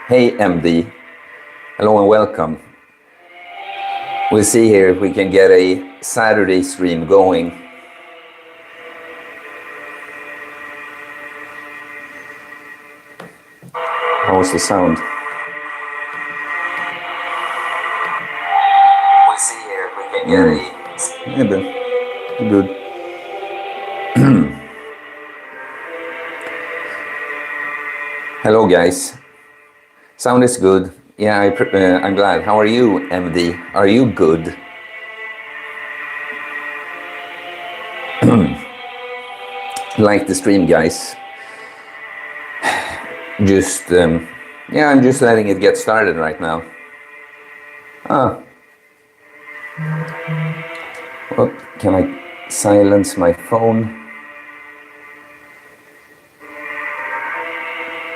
Hey MD, hello and welcome. We'll see here if we can get a Saturday stream going. How's the sound? We'll see here if we can get a... Good. Hello guys. Sound is good. Yeah, I'm glad. How are you, MD? Are you good? Like the stream, guys. Just, yeah, I'm just letting it get started right now. Well, can I silence my phone?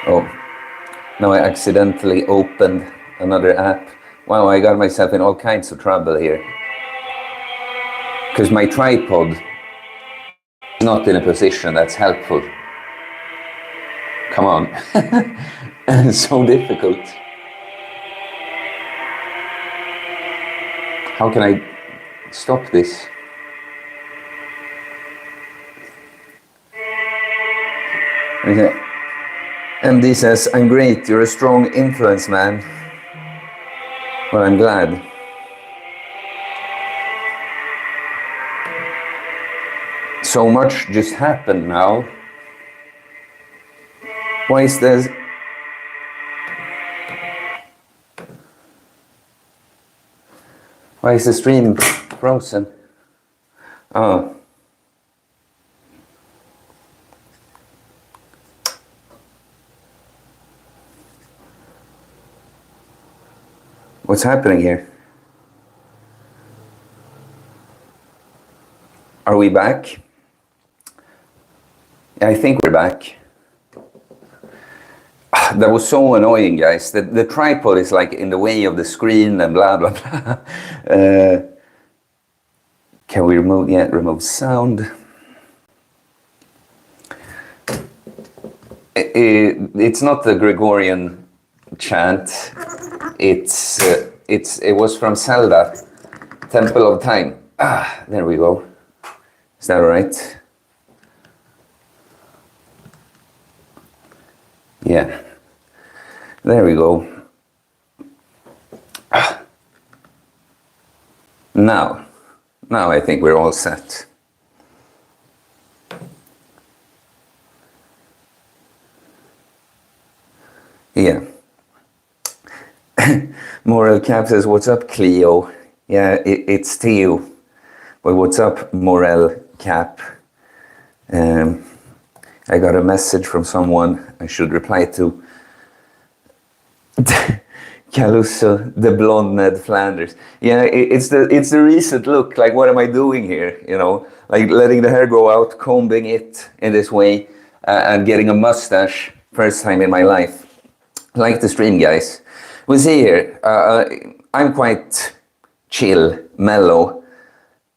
Oh. Now I accidentally opened another app. Wow, I got myself in all kinds of trouble here. Because my tripod is not in a position that's helpful. Come on. It's so difficult. How can I stop this? Okay. MD says, I'm great, you're a strong influence, man. Well, I'm glad. So much just happened now. Why is this? Why is the stream frozen? Oh. What's happening here? Are we back? I think we're back. That was so annoying, guys. The tripod is like in the way of the screen and blah, blah, blah. Can we remove, yeah, remove sound. It's not the Gregorian chant. It was from Zelda, Temple of Time. Ah, there we go. Is that all right? Yeah. There we go. Ah. Now I think we're all set. Yeah. Morel Cap says, what's up, Cleo? Yeah, it's Theo. But what's up, Morel Cap? I got a message from someone I should reply to. Caluso, the blonde Ned Flanders. Yeah, it's the recent look. Like, what am I doing here? You know, like letting the hair grow out, combing it in this way, and getting a mustache. First time in my life. Like the stream, guys. We'll see here. I'm quite chill, mellow.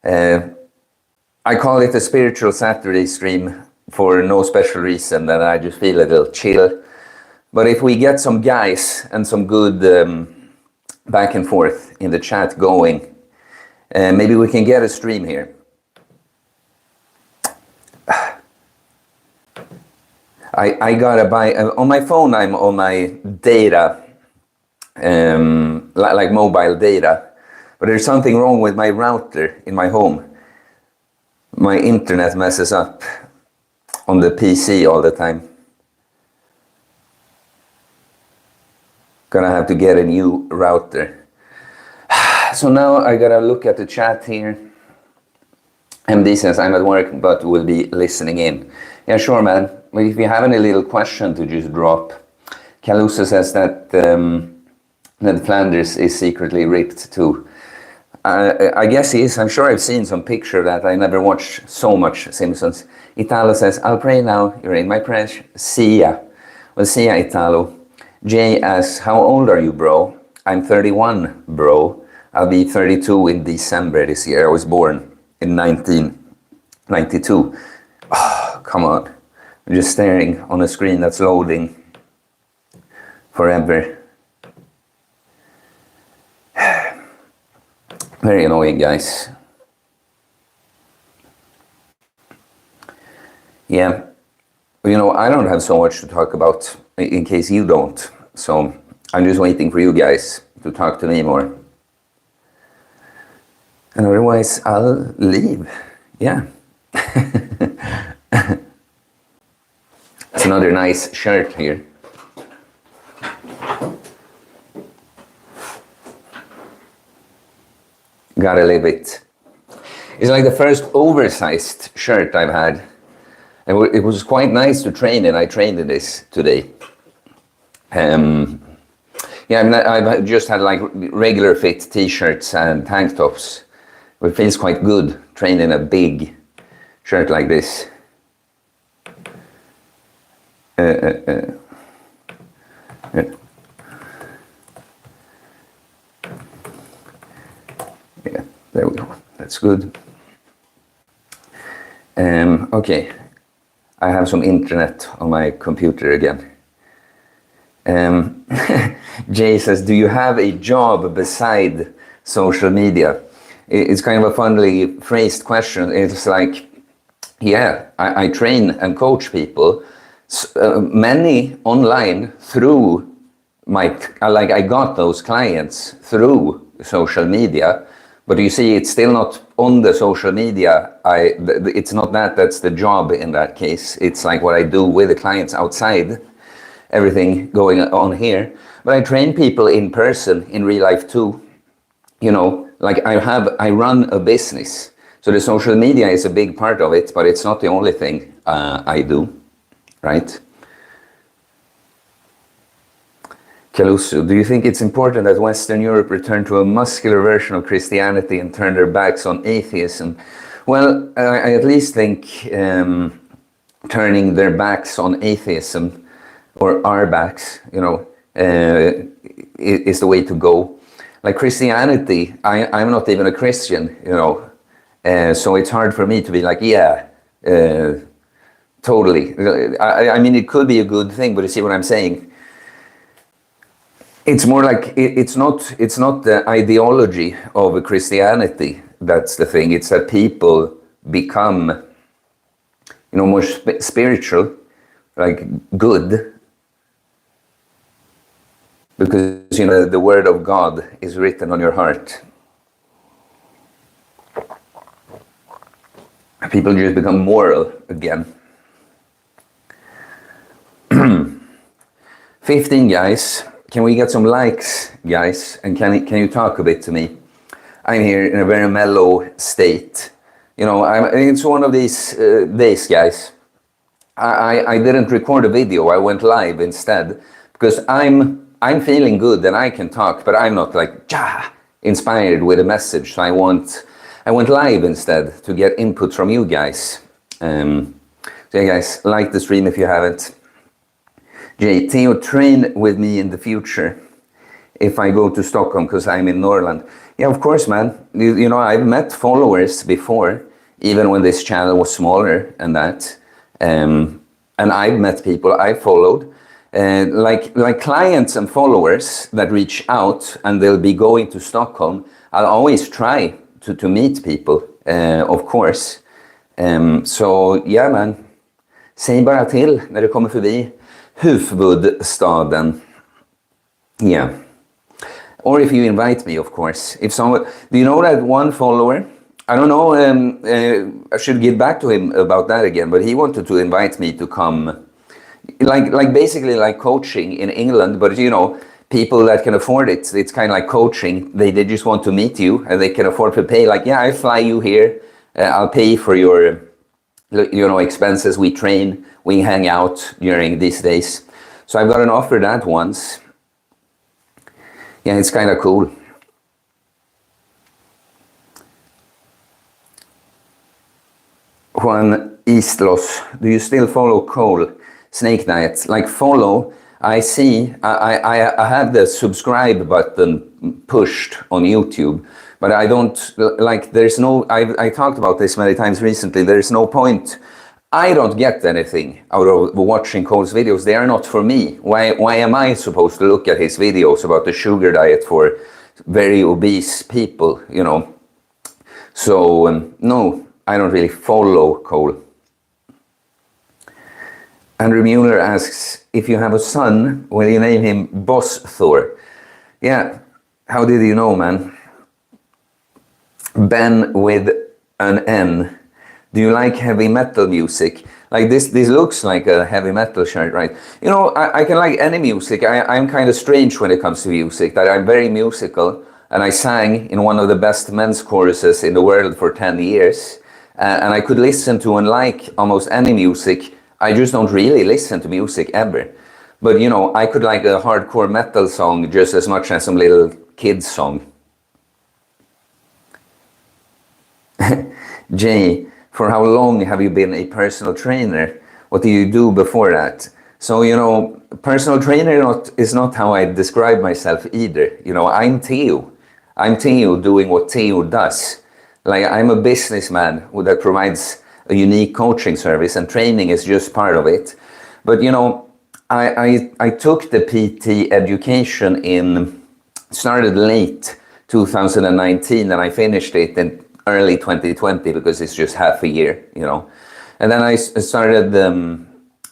I call it a spiritual Saturday stream for no special reason, that I just feel a little chill. But if we get some guys and some good back and forth in the chat going, Maybe we can get a stream here. I gotta buy, on my phone I'm on my data, like mobile data, but there's something wrong with my router in my home. My internet messes up on the PC all the time. Gonna have to get a new router. So now I gotta look at the chat here. MD says I'm at work but will be listening in. Yeah, sure, man. But if you have any little question to just drop. Calusa says that Ned Flanders is secretly ripped too. I guess he is. I'm sure I've seen some picture of that. I never watched so much Simpsons. Italo says, I'll pray now. You're in my prayers. See ya. Well, see ya, Italo. Jay asks, how old are you, bro? I'm 31, bro. I'll be 32 in December this year. I was born in 1992. Oh, come on. I'm just staring on a screen that's loading forever. Very annoying, guys. Yeah, you know, I don't have so much to talk about in case you don't. So I'm just waiting for you guys to talk to me more. And otherwise, I'll leave. Yeah. It's another nice shirt here. Gotta live it. It's like the first oversized shirt I've had. It was quite nice to train in. I trained in this today. Yeah, I've just had like regular fit t-shirts and tank tops. It feels quite good training in a big shirt like this. Yeah. Yeah, there we go. That's good. Okay, I have some internet on my computer again. Jay says, do you have a job beside social media? It's kind of a funnily phrased question. It's like, yeah, I train and coach people, many online through my, like I got those clients through social media. But you see, it's still not on the social media. It's not that's the job in that case. It's like what I do with the clients outside, everything going on here. But I train people in person, in real life too. You know, like I run a business. So the social media is a big part of it, but it's not the only thing I do, right? Caluso, do you think it's important that Western Europe return to a muscular version of Christianity and turn their backs on atheism? Well, I at least think turning their backs on atheism, or our backs, you know, is the way to go. Like Christianity, I'm not even a Christian, you know, so it's hard for me to be like, yeah, totally. I mean, it could be a good thing, but you see what I'm saying? It's more like it's not the ideology of Christianity that's the thing. It's that people become, you know, more spiritual, like good, because you know the word of God is written on your heart. People just become moral again. 15 guys. Can we get some likes, guys? And can you talk a bit to me? I'm here in a very mellow state. You know, it's one of these days, guys. I didn't record a video. I went live instead because I'm feeling good and I can talk, but I'm not like inspired with a message. So I went live instead to get input from you guys. So yeah, guys, like the stream if you haven't. Jay, Theo, train with me in the future if I go to Stockholm because I'm in Norrland. Yeah, of course, man. You know, I've met followers before, even when this channel was smaller and that. And I've met people I followed, like clients and followers that reach out and they'll be going to Stockholm. I'll always try to meet people, of course. Så ja, man, säg bara till när du kommer förbi huvudstaden. Yeah. Or if you invite me, of course. If someone, do you know that one follower? I don't know. I should get back to him about that again. But he wanted to invite me to come, like basically like coaching in England. But you know, people that can afford it, it's kind of like coaching. They just want to meet you, and they can afford to pay. Like, yeah, I fly you here. I'll pay for your, you know, expenses. We train, we hang out during these days. So I've got an offer that once. Yeah, it's kind of cool. Juan Istlos, do you still follow Cole? Snake diets? Like follow, I see, I have the subscribe button pushed on YouTube, but I don't, like there's no, I talked about this many times recently, there's no point. I don't get anything out of watching Cole's videos. They are not for me. Why am I supposed to look at his videos about the sugar diet for very obese people, you know? So, no, I don't really follow Cole. Andrew Mueller asks, if you have a son, will you name him Boss Thor? Yeah, how did you know, man? Ben with an N. Do you like heavy metal music? Like this looks like a heavy metal shirt, right? You know, I can like any music. I'm kind of strange when it comes to music, that I'm very musical, and I sang in one of the best men's choruses in the world for 10 years. And I could listen to and like almost any music. I just don't really listen to music ever. But you know, I could like a hardcore metal song just as much as some little kid's song. Jay, for how long have you been a personal trainer? What do you do before that? So, you know, personal trainer is not how I describe myself either. You know, I'm Theo. I'm Theo doing what Theo does. Like, I'm a businessman that provides a unique coaching service, and training is just part of it. But, you know, I took the PT education started late 2019, and I finished it in early 2020 because it's just half a year, you know. And then I started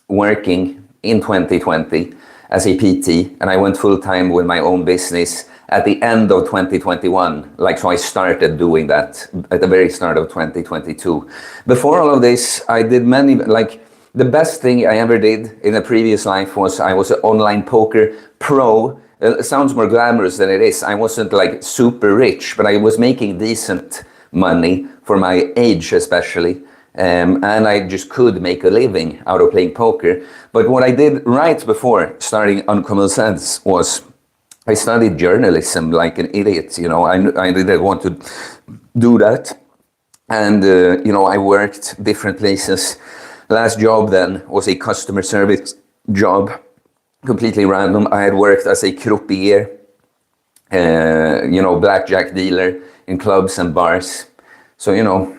working in 2020 as a PT, and I went full-time with my own business at the end of 2021. Like, so I started doing that at the very start of 2022. Before all of this, I did many, like, the best thing I ever did in a previous life was I was an online poker pro. It sounds more glamorous than it is. I wasn't like super rich, but I was making decent money for my age especially, and I just could make a living out of playing poker. But what I did right before starting Uncommon Sense was I studied journalism like an idiot. You know, I didn't want to do that, and you know, I worked different places. Last job then was a customer service job, completely random. I had worked as a croupier, you know, blackjack dealer in clubs and bars. So, you know,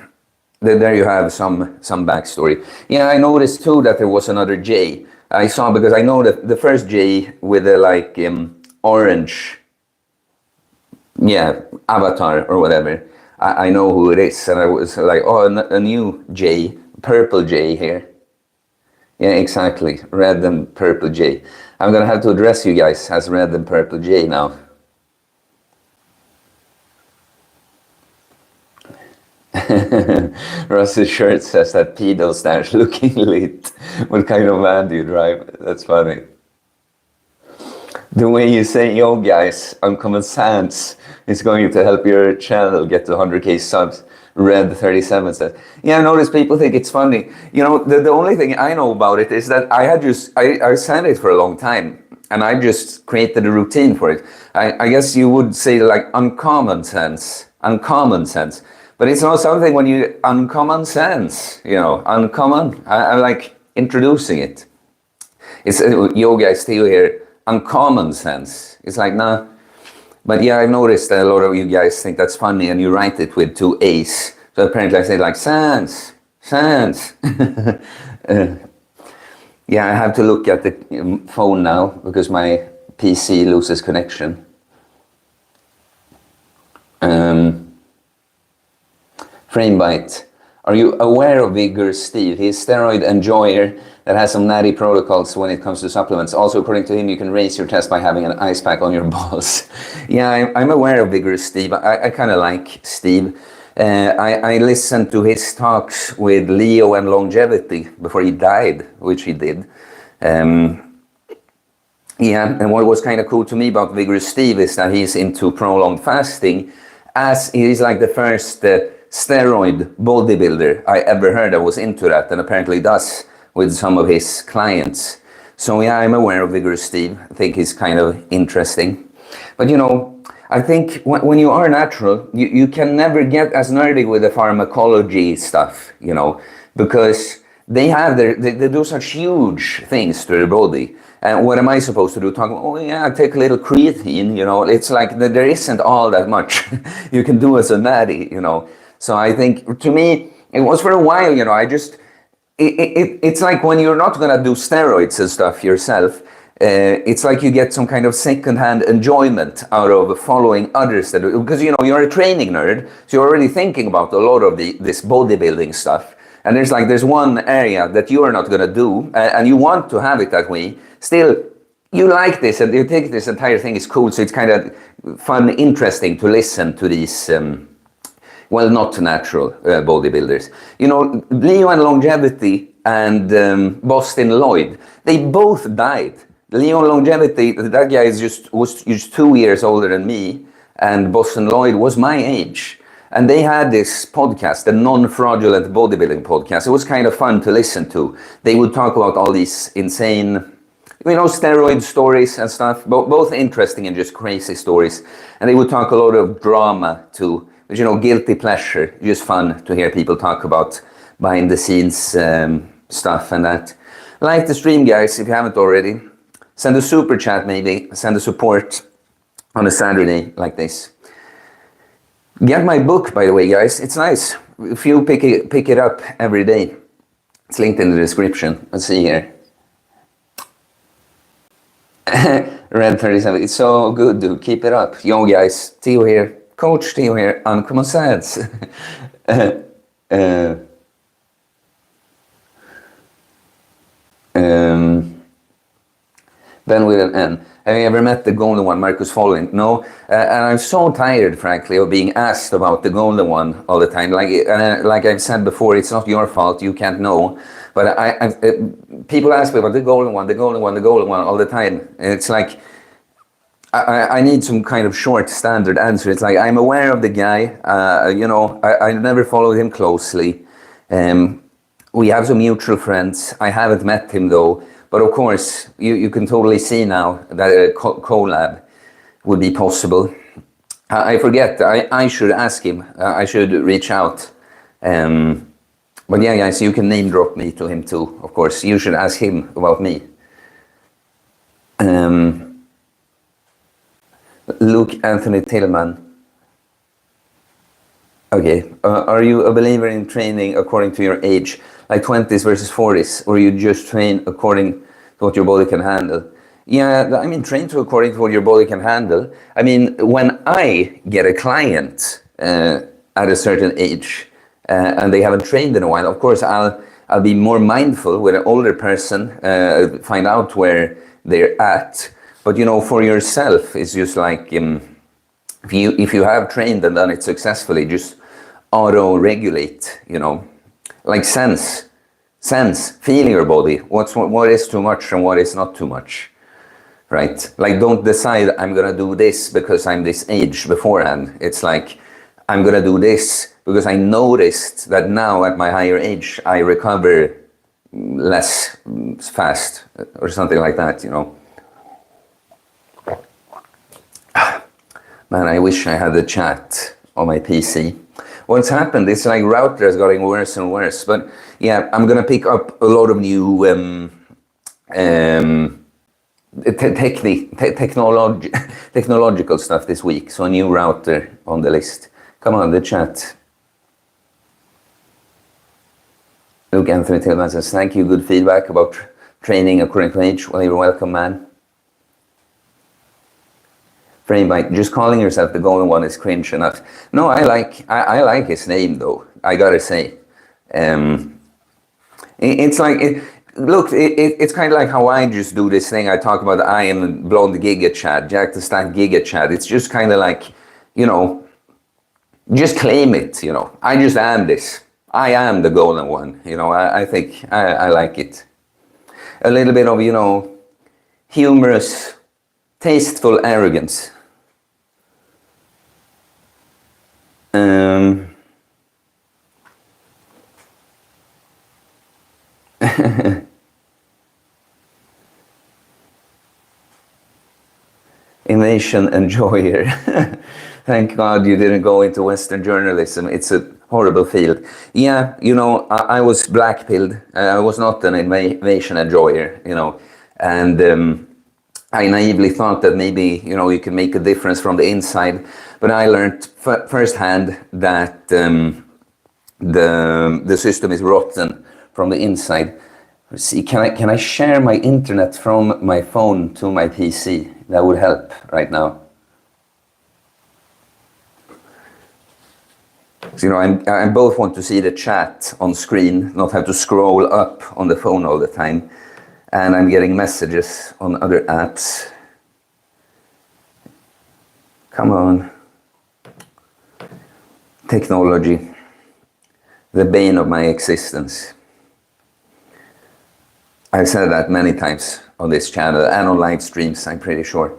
there you have some backstory. Yeah, I noticed too that there was another J. I saw, because I know that the first J with the like orange, yeah, avatar or whatever, I know who it is. And I was like, oh, a new J, purple J here. Yeah, exactly, red and purple J. I'm gonna have to address you guys as red and purple J now. Russ's shirt says that pedo stash looking lit. What kind of van do you drive? That's funny. The way you say yo guys, Uncommon Sense is going to help your channel get to 100k subs. Red 37 says, yeah, I notice people think it's funny. You know, the only thing I know about it is that I sang it for a long time, and I just created a routine for it. I guess you would say like uncommon sense. But it's not something when you uncommon sense, you know, uncommon. I like introducing it. It's yoga is still here, uncommon sense. It's like, nah. But yeah, I've noticed that a lot of you guys think that's funny, and you write it with 2 A's. So apparently I say like, sense. Yeah, I have to look at the phone now because my PC loses connection. Frame Bite. Are you aware of Vigorous Steve? He's a steroid enjoyer that has some natty protocols when it comes to supplements. Also, according to him, you can raise your test by having an ice pack on your balls. Yeah, I'm aware of Vigorous Steve. I kind of like Steve. I listened to his talks with Leo and longevity before he died, which he did. Yeah, and what was kind of cool to me about Vigorous Steve is that he's into prolonged fasting, as he's like the first steroid bodybuilder I ever heard that was into that, and apparently does with some of his clients. So yeah, I'm aware of Vigorous Steve. I think he's kind of interesting. But you know, I think when you are natural, you can never get as nerdy with the pharmacology stuff, you know, because they do such huge things to their body. And what am I supposed to do? Talk about, oh yeah, take a little creatine, you know. It's like there isn't all that much you can do as a natty, you know. So I think, to me, it was for a while, you know, it's like when you're not going to do steroids and stuff yourself, it's like you get some kind of secondhand enjoyment out of following others that do, because, you know, you're a training nerd, so you're already thinking about a lot of this bodybuilding stuff. And there's one area that you are not going to do, and you want to have it that way. Still, you like this, and you think this entire thing is cool, so it's kind of fun, interesting to listen to these, well, not natural bodybuilders. You know, Leo and Longevity and Boston Lloyd, they both died. Leo and Longevity, that guy was just 2 years older than me, and Boston Lloyd was my age. And they had this podcast, the Non-Fraudulent Bodybuilding podcast. It was kind of fun to listen to. They would talk about all these insane, you know, steroid stories and stuff, both interesting and just crazy stories. And they would talk a lot of drama too, which, you know, guilty pleasure, just fun to hear people talk about behind the scenes stuff and that. Like the stream, guys, if you haven't already. Send a super chat maybe, send a support on a Saturday like this. Get my book, by the way, guys. It's nice. If you pick it up every day, it's linked in the description. Let's see here. Red 37. It's so good, dude. Keep it up. Yo, guys. Theo here. Coach Theo here. Uncommon Sense. Ben with an N. Have you ever met the golden one, Marcus Following? No, and I'm so tired, frankly, of being asked about the golden one all the time. Like I've said before, it's not your fault. You can't know. But people ask me about the golden one all the time. And it's like I need some kind of short, standard answer. It's like, I'm aware of the guy. You know, I never followed him closely. We have some mutual friends. I haven't met him though. But of course, you can totally see now that a collab would be possible. I forget, I should ask him. I should reach out. But yeah, guys, you can name drop me to him too. Of course, you should ask him about me. Luke Anthony Tillman. Okay, are you a believer in training according to your age, like 20s versus 40s, or you just train according to what your body can handle? Yeah, I mean, train according to what your body can handle. I mean, when I get a client at a certain age and they haven't trained in a while, of course, I'll be more mindful with an older person, find out where they're at. But you know, for yourself, it's just like if you have trained and done it successfully, just auto-regulate, you know, like sense, feel your body, what is too much and what is not too much, right? Like, don't decide I'm gonna do this because I'm this age beforehand. It's like, I'm gonna do this because I noticed that now at my higher age, I recover less fast or something like that, you know. Man, I wish I had the chat on my PC. What's happened, it's like router is getting worse and worse. But yeah, I'm gonna pick up a lot of new technological stuff this week. So a new router on the list. Come on, the chat. Luke Anthony Tillman says, thank you, good feedback about training according to age. Well, you're welcome, man. frame by just calling yourself the golden one is cringe enough. No, I like his name though. I gotta say, it's like it's kind of like how I just do this thing. I talk about I am blonde Giga Chad, Jack the Stack Giga Chad. It's just kind of like, you know, just claim it. You know, I just am this. I am the golden one. You know, I think I like it. A little bit of, you know, humorous, tasteful arrogance. Invasion enjoyer. Thank God you didn't go into Western journalism. It's a horrible field. Yeah, you know, I was blackpilled. I was not an invasion enjoyer, you know, and I naively thought that maybe, you know, you can make a difference from the inside. But I learned firsthand that the system is rotten from the inside. Let's see, can I share my internet from my phone to my PC? That would help right now. So, you know, I both want to see the chat on screen, not have to scroll up on the phone all the time. And I'm getting messages on other apps. Come on. Technology. The bane of my existence. I've said that many times on this channel and on live streams, I'm pretty sure.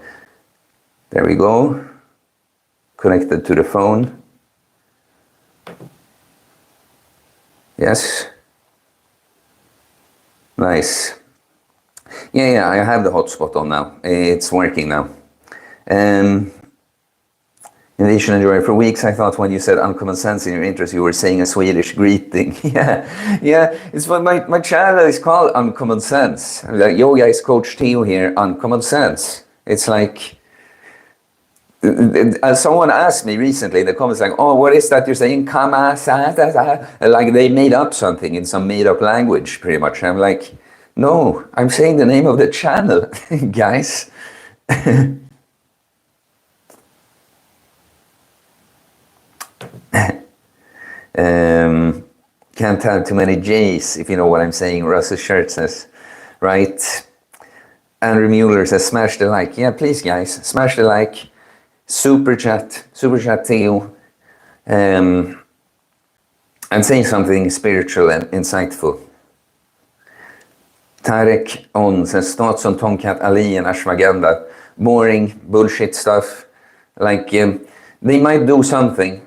There we go. Connected to the phone. Yes. Nice. Yeah, I have the hotspot on now. It's working now. Invasion enjoyer. For weeks I thought when you said uncommon sense in your interest, you were saying a Swedish greeting. yeah. It's what my channel is called, Uncommon Sense. I'm like, yo guys, Coach Theo here, Uncommon Sense. It's like, someone asked me recently in the comments like, oh, what is that you're saying? Like they made up something in some made up language pretty much. I'm like, no, I'm saying the name of the channel, guys. Can't have too many J's, if you know what I'm saying. Russell Shirt says, right? Andrew Mueller says, smash the like. Yeah, please, guys, smash the like. Super chat Theo. And say something spiritual and insightful. Tarek on says, thoughts on Tonkat Ali and Ashwagandha. Boring, bullshit stuff. Like, they might do something.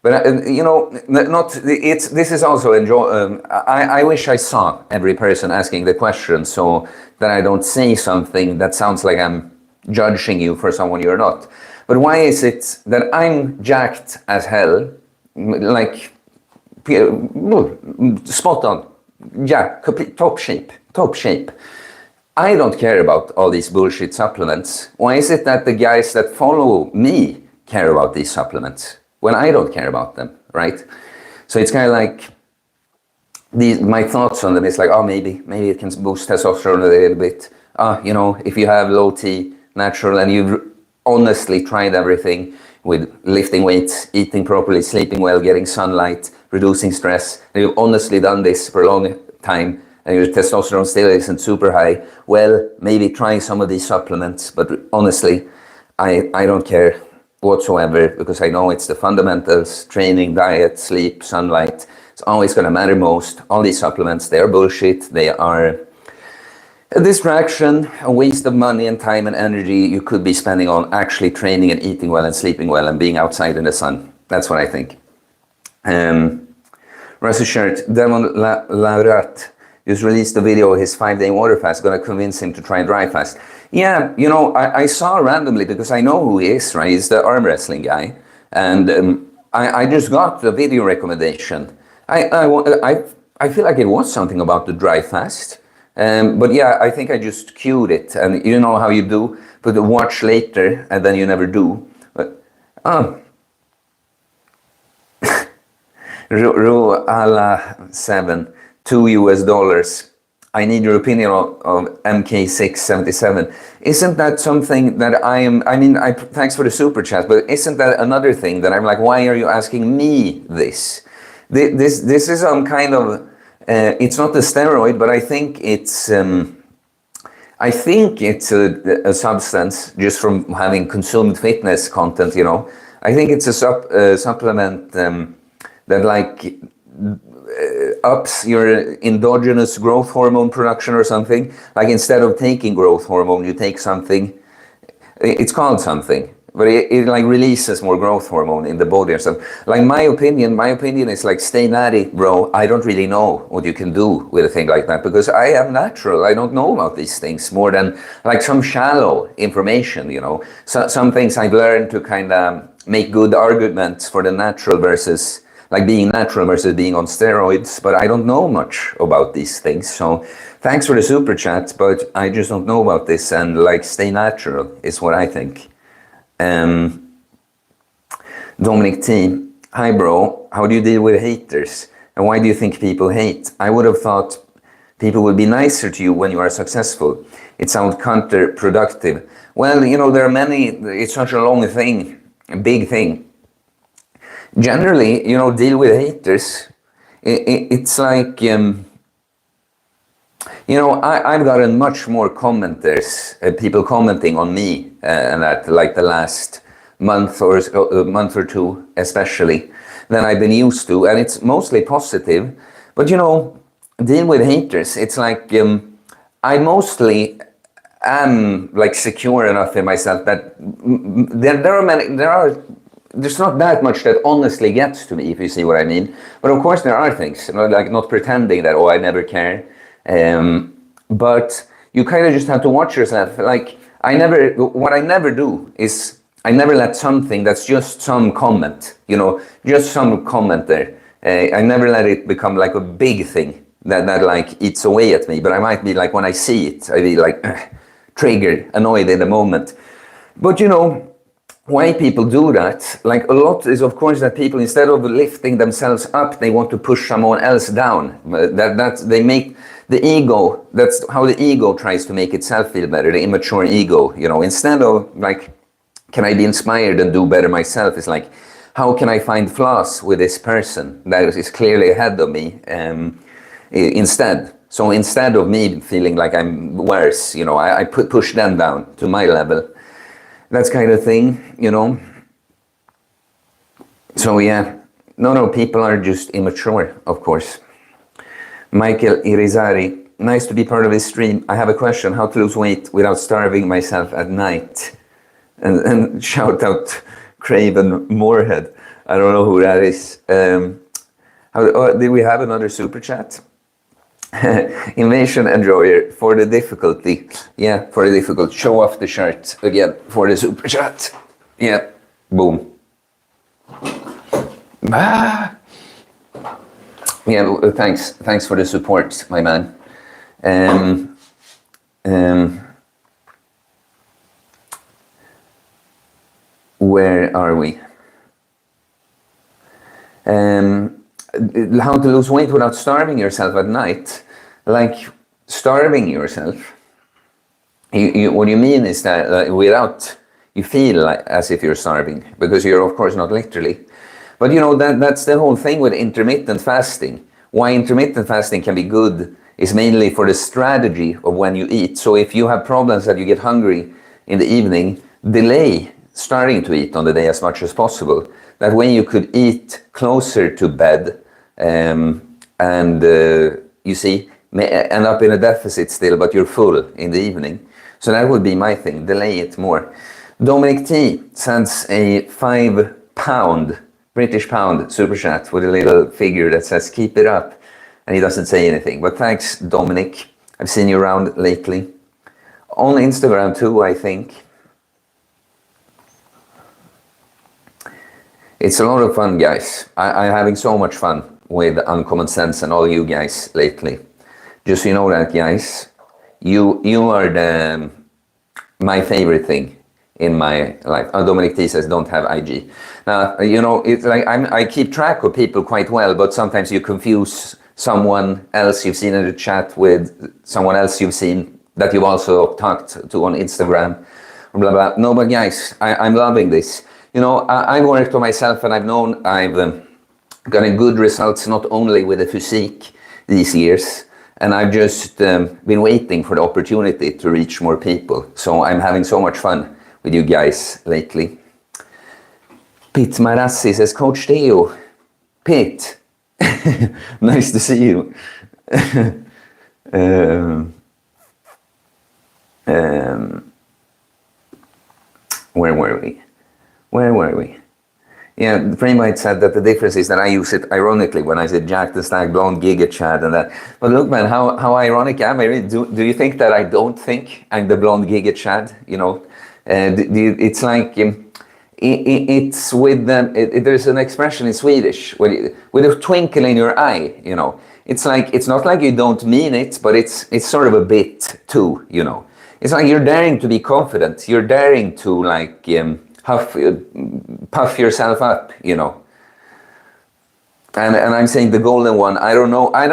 But, you know, this is also I wish I saw every person asking the question so that I don't say something that sounds like I'm judging you for someone you're not. But why is it that I'm jacked as hell, like, spot on, yeah, top shape. I don't care about all these bullshit supplements. Why is it that the guys that follow me care about these supplements when I don't care about them, right? So it's kind of like, my thoughts on them is like, oh, maybe it can boost testosterone a little bit. You know, if you have low T, natural, and you've honestly tried everything with lifting weights, eating properly, sleeping well, getting sunlight, reducing stress, and you've honestly done this for a long time, and your testosterone still isn't super high, well, maybe try some of these supplements, but honestly, I don't care whatsoever, because I know it's the fundamentals: training, diet, sleep, sunlight. It's always going to matter most. All these supplements, they are bullshit. They are a distraction, a waste of money and time and energy you could be spending on actually training and eating well and sleeping well and being outside in the sun. That's what I think. Russell Shirt, Demon Laurat just released a video of his 5-day water fast, going to convince him to try dry fast. Yeah, you know, I saw randomly, because I know who he is, right? He's the arm wrestling guy. And I just got the video recommendation. I feel like it was something about the dry fast. But yeah, I think I just queued it. And you know how you do, put the watch later, and then you never do. But, Ru Ala 7, $2 US. I need your opinion of MK677. Isn't that something that thanks for the super chat, but isn't that another thing that I'm like, why are you asking me this? This is some kind of, it's not a steroid, but I think it's a substance just from having consumed fitness content, you know. I think it's a supplement that like ups your endogenous growth hormone production or something. Like instead of taking growth hormone, you take something. It's called something, but it like releases more growth hormone in the body or something. Like my opinion is like, stay natty, bro. I don't really know what you can do with a thing like that because I am natural. I don't know about these things more than like some shallow information, you know. So, some things I've learned to kind of make good arguments for the natural versus like being natural versus being on steroids, but I don't know much about these things. So thanks for the super chat, but I just don't know about this, and like stay natural is what I think. Dominic T, hi bro, how do you deal with haters? And why do you think people hate? I would have thought people would be nicer to you when you are successful. It sounds counterproductive. Well, you know, there are many, it's such a long thing, a big thing. Generally, you know, deal with haters. It's like, you know, I've gotten much more commenters, people commenting on me, and that like the last month or two, especially, than I've been used to, and it's mostly positive. But you know, deal with haters. It's like I mostly am like secure enough in myself that there's not that much that honestly gets to me, if you see what I mean. But of course there are things, you know, like not pretending that, oh, I never care. But you kind of just have to watch yourself. Like what I never do is I never let something that's just some comment, you know, just some comment there. I never let it become like a big thing that like eats away at me. But I might be like, when I see it, I'd be like triggered, annoyed in the moment. But you know, why people do that, like a lot is of course that people, instead of lifting themselves up, they want to push someone else down. They make the ego, that's how the ego tries to make itself feel better, the immature ego, you know. Instead of like, can I be inspired and do better myself, it's like, how can I find flaws with this person that is clearly ahead of me, instead. So instead of me feeling like I'm worse, you know, I push them down to my level. That's kind of thing, you know. So yeah, no, people are just immature, of course. Michael Irizarry, nice to be part of this stream. I have a question, how to lose weight without starving myself at night? And shout out Craven Moorhead. I don't know who that is. Did we have another super chat? Invasion Enjoyer, for the difficulty. Yeah, for the difficult. Show off the shirt again for the super chat. Yeah, boom. Ah. Yeah, thanks for the support, my man. Where are we? How to lose weight without starving yourself at night. Like starving yourself, what you mean is that without, you feel like as if you're starving, because you're of course not literally. But you know, that's the whole thing with intermittent fasting. Why intermittent fasting can be good is mainly for the strategy of when you eat. So if you have problems that you get hungry in the evening, delay starting to eat on the day as much as possible. That way you could eat closer to bed, and you see, may end up in a deficit still, but you're full in the evening. So that would be my thing, delay it more. Dominic T sends a £5 British pound super chat with a little figure that says keep it up, and he doesn't say anything. But thanks, Dominic. I've seen you around lately. On Instagram too, I think. It's a lot of fun, guys. I'm having so much fun with Uncommon Sense and all you guys lately. Just so you know that, guys, you are my favorite thing in my life. Dominic T says don't have IG. Now, you know, it's like I keep track of people quite well, but sometimes you confuse someone else you've seen in the chat with, someone else you've seen that you've also talked to on Instagram, blah, blah. No, but guys, I'm loving this. You know, I've worked on myself, and I've gotten good results, not only with the physique these years, and I've just been waiting for the opportunity to reach more people. So I'm having so much fun with you guys lately. Pete Marassi says, Coach Theo. Pete, nice to see you. Where were we? Yeah, Framebite said that the difference is that I use it ironically when I said Jack the Stag, Blonde, Giga Chad, and that. But look, man, how ironic am I? Do you think that I don't think I'm the Blonde Giga Chad? You know, it's like it's with them. There's an expression in Swedish with a twinkle in your eye. You know, it's like, it's not like you don't mean it, but it's sort of a bit too. You know, it's like you're daring to be confident. You're daring to like puff yourself up, you know. And I'm saying the golden one, I don't know. I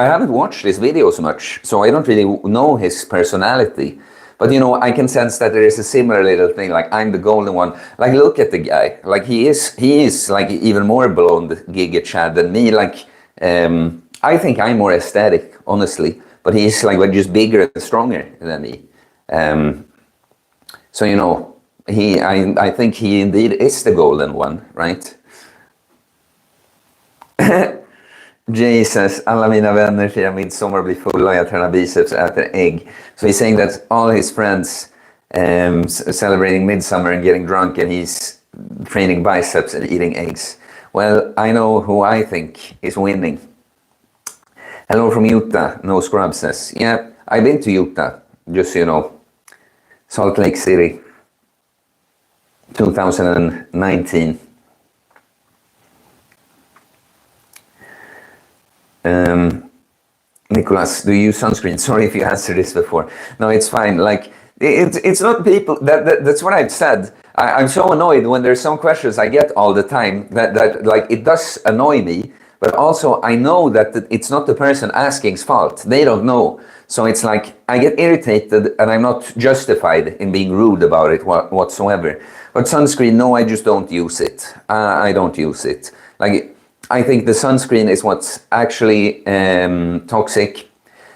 haven't watched this video so much, so I don't really know his personality. But, you know, I can sense that there is a similar little thing, like I'm the golden one. Like, look at the guy. Like, he is like even more blonde Giga Chad than me. Like, I think I'm more aesthetic, honestly. But he's like just bigger and stronger than me. So, you know, I think he indeed is the golden one, right? Jay says, alla mina vänner firar midsommar, blir fulla, jag tränar biceps, äter ägg. So he's saying that all his friends celebrating midsummer and getting drunk, and he's training biceps and eating eggs. Well, I know who I think is winning. Hello from Utah, No Scrub says. Yeah, I've been to Utah, just so you know. Salt Lake City, 2019. Nicholas, do you use sunscreen? Sorry if you answered this before. No, it's fine. Like, it's not people, that's what I've said. I'm so annoyed when there's some questions I get all the time that like, it does annoy me, but also I know that it's not the person asking's fault. They don't know. So it's like, I get irritated and I'm not justified in being rude about it whatsoever. But sunscreen, no, I just don't use it. I don't use it. Like, I think the sunscreen is what's actually toxic.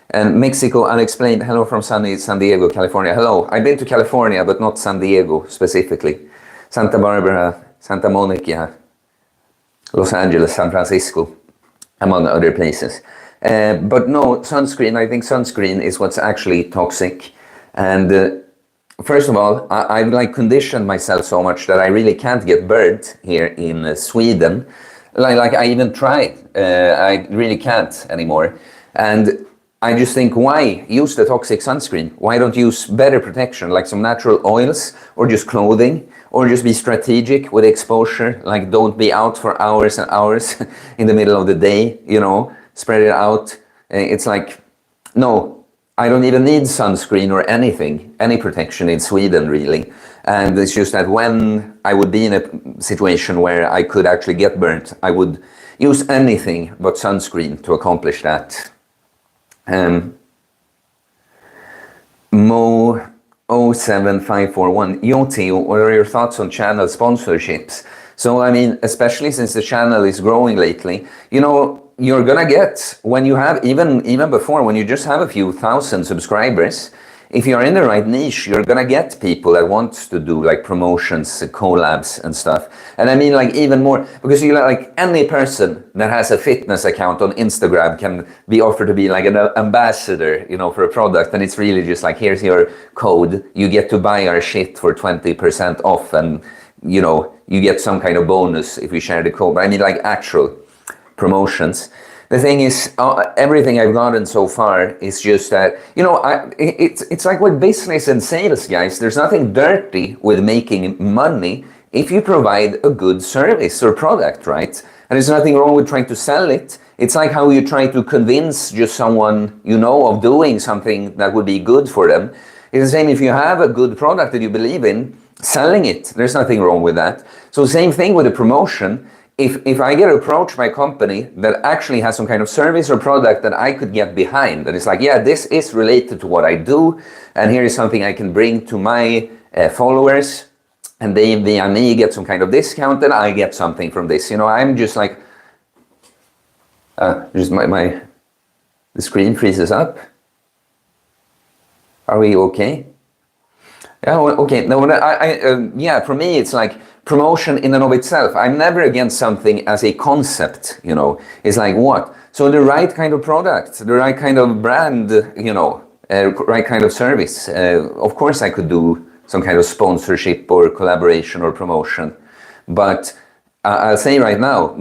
And Mexico Unexplained, hello from sunny San Diego, California. Hello, I've been to California, but not San Diego specifically. Santa Barbara, Santa Monica, Los Angeles, San Francisco, among other places. But no, sunscreen, I think sunscreen is what's actually toxic. And first of all, I've like conditioned myself so much that I really can't get burnt here in Sweden. Like I even tried, I really can't anymore. And I just think, why use the toxic sunscreen? Why don't use better protection, like some natural oils, or just clothing, or just be strategic with exposure, like don't be out for hours and hours in the middle of the day, you know, spread it out. It's like, no, I don't even need sunscreen or anything, any protection in Sweden, really. And it's just that when I would be in a situation where I could actually get burnt, I would use anything but sunscreen to accomplish that. Mo 07541, yo Theo, what are your thoughts on channel sponsorships? So, I mean, especially since the channel is growing lately, you know, you're gonna get, when you have, even before, when you just have a few thousand subscribers, if you're in the right niche, you're gonna get people that want to do like promotions, collabs and stuff. And I mean, like, even more, because you like any person that has a fitness account on Instagram can be offered to be like an ambassador, you know, for a product. And it's really just like, here's your code, you get to buy our shit for 20% off, and you know, you get some kind of bonus if you share the code. But I mean, like, actual promotions. The thing is, everything I've gotten so far is just that, you know, it's like with business and sales, guys, there's nothing dirty with making money if you provide a good service or product, right? And there's nothing wrong with trying to sell it. It's like how you try to convince just someone you know of doing something that would be good for them. It's the same if you have a good product that you believe in, selling it. There's nothing wrong with that. So same thing with a promotion. if I get approached by a company that actually has some kind of service or product that I could get behind, that is like, yeah, this is related to what I do, and here is something I can bring to my followers, and they via me get some kind of discount, and I get something from this. You know, I'm just like, just the screen freezes up. Are we okay? Yeah, okay. No, yeah, for me, it's like promotion in and of itself. I'm never against something as a concept, you know. It's like, what? So the right kind of product, the right kind of brand, you know, right kind of service. Of course, I could do some kind of sponsorship or collaboration or promotion. But I'll say right now,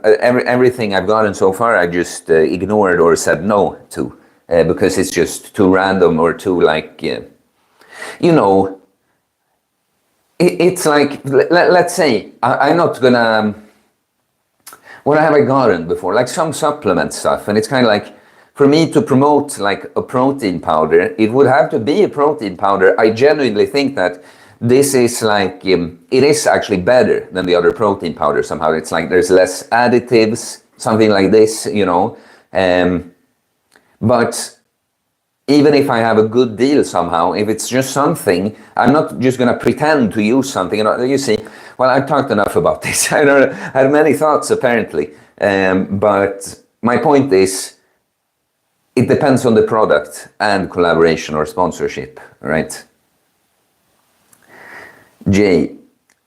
everything I've gotten so far, I just ignored or said no to, because it's just too random or too like, you know, it's like, let's say, I'm not gonna, what have I gotten before? Like some supplement stuff, and it's kind of like, for me to promote like a protein powder, it would have to be a protein powder. I genuinely think that this is like, it is actually better than the other protein powder somehow. It's like there's less additives, something like this, you know. But even if I have a good deal somehow, if it's just something, I'm not just going to pretend to use something. You see, well, I've talked enough about this. I had many thoughts apparently. But my point is, it depends on the product and collaboration or sponsorship, right? Jay,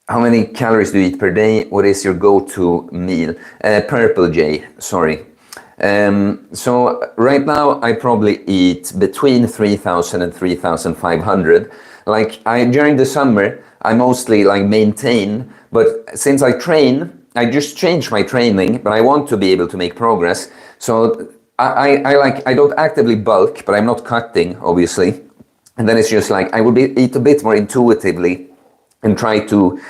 how many calories do you eat per day? What is your go-to meal? Purple Jay, sorry. So right now I probably eat between 3,000 and 3,500. Like during the summer, I mostly like maintain, but since I train, I just change my training, but I want to be able to make progress. So I don't actively bulk, but I'm not cutting, obviously. And then it's just like, I would eat a bit more intuitively and try to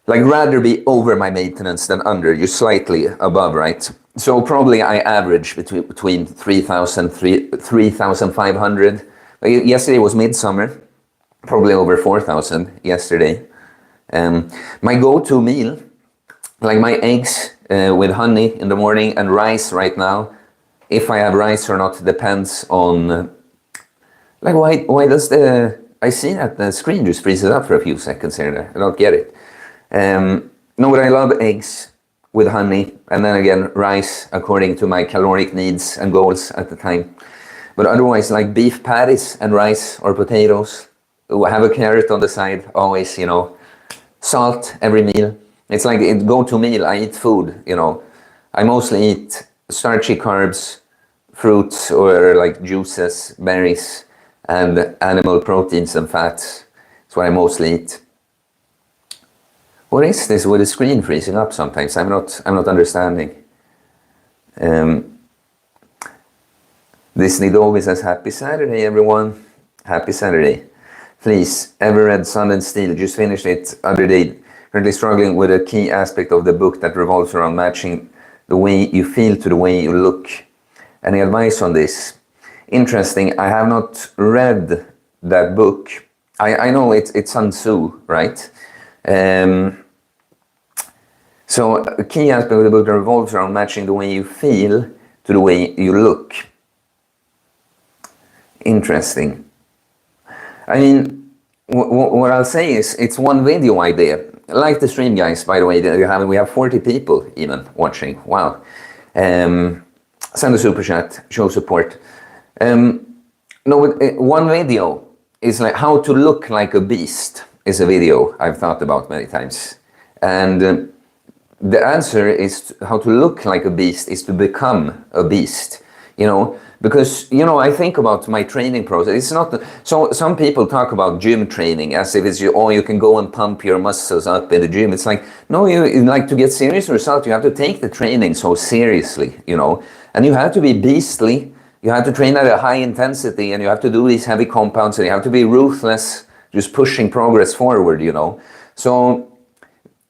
like rather be over my maintenance than under, just slightly above, right? So probably I average between 3,000, 3,500. Yesterday was midsummer, probably over 4,000 yesterday. My go-to meal, like my eggs with honey in the morning and rice right now. If I have rice or not depends on, like why does I see that the screen just freezes up for a few seconds here and there. I don't get it. No, but I love eggs with honey, and then again rice according to my caloric needs and goals at the time. But otherwise, like beef patties and rice or potatoes. Have a carrot on the side, always, you know. Salt every meal. It's like a go-to meal. I eat food, you know. I mostly eat starchy carbs, fruits or like juices, berries, and animal proteins and fats. That's what I mostly eat. What is this with the screen freezing up sometimes? I'm not understanding. Disney Dovey says, happy Saturday, everyone. Happy Saturday. Please, ever read Sun and Steel? Just finished it other day. Currently struggling with a key aspect of the book that revolves around matching the way you feel to the way you look. Any advice on this? Interesting. I have not read that book. I know it's Sun Tzu, right? So a key aspect of the book that revolves around matching the way you feel to the way you look. Interesting. I mean, what I'll say is it's one video idea. Like the stream, guys, by the way, we have 40 people even watching. Wow. Send a super chat, show support. No, one video is like how to look like a beast is a video I've thought about many times. And the answer is how to look like a beast is to become a beast, you know, because, you know, I think about my training process. It's not, so some people talk about gym training as if it's, you can go and pump your muscles up in the gym. It's like, no, you like to get serious results. You have to take the training so seriously, you know, and you have to be beastly. You have to train at a high intensity and you have to do these heavy compounds and you have to be ruthless, just pushing progress forward, you know. So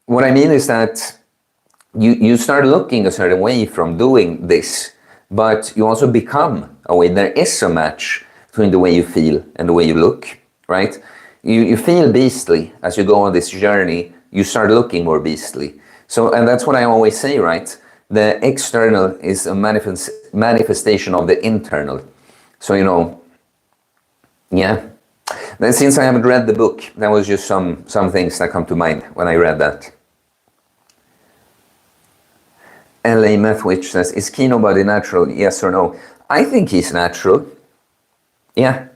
what I mean is that you start looking a certain way from doing this, but you also become a way. There is a match between the way you feel and the way you look, right? You feel beastly as you go on this journey. You start looking more beastly. So, and that's what I always say, right? The external is a manifestation of the internal. So, you know, yeah. Then since I haven't read the book, that was just some things that come to mind when I read that. L.A. Methwich says, is Kino body natural? Yes or no? I think he's natural. Yeah.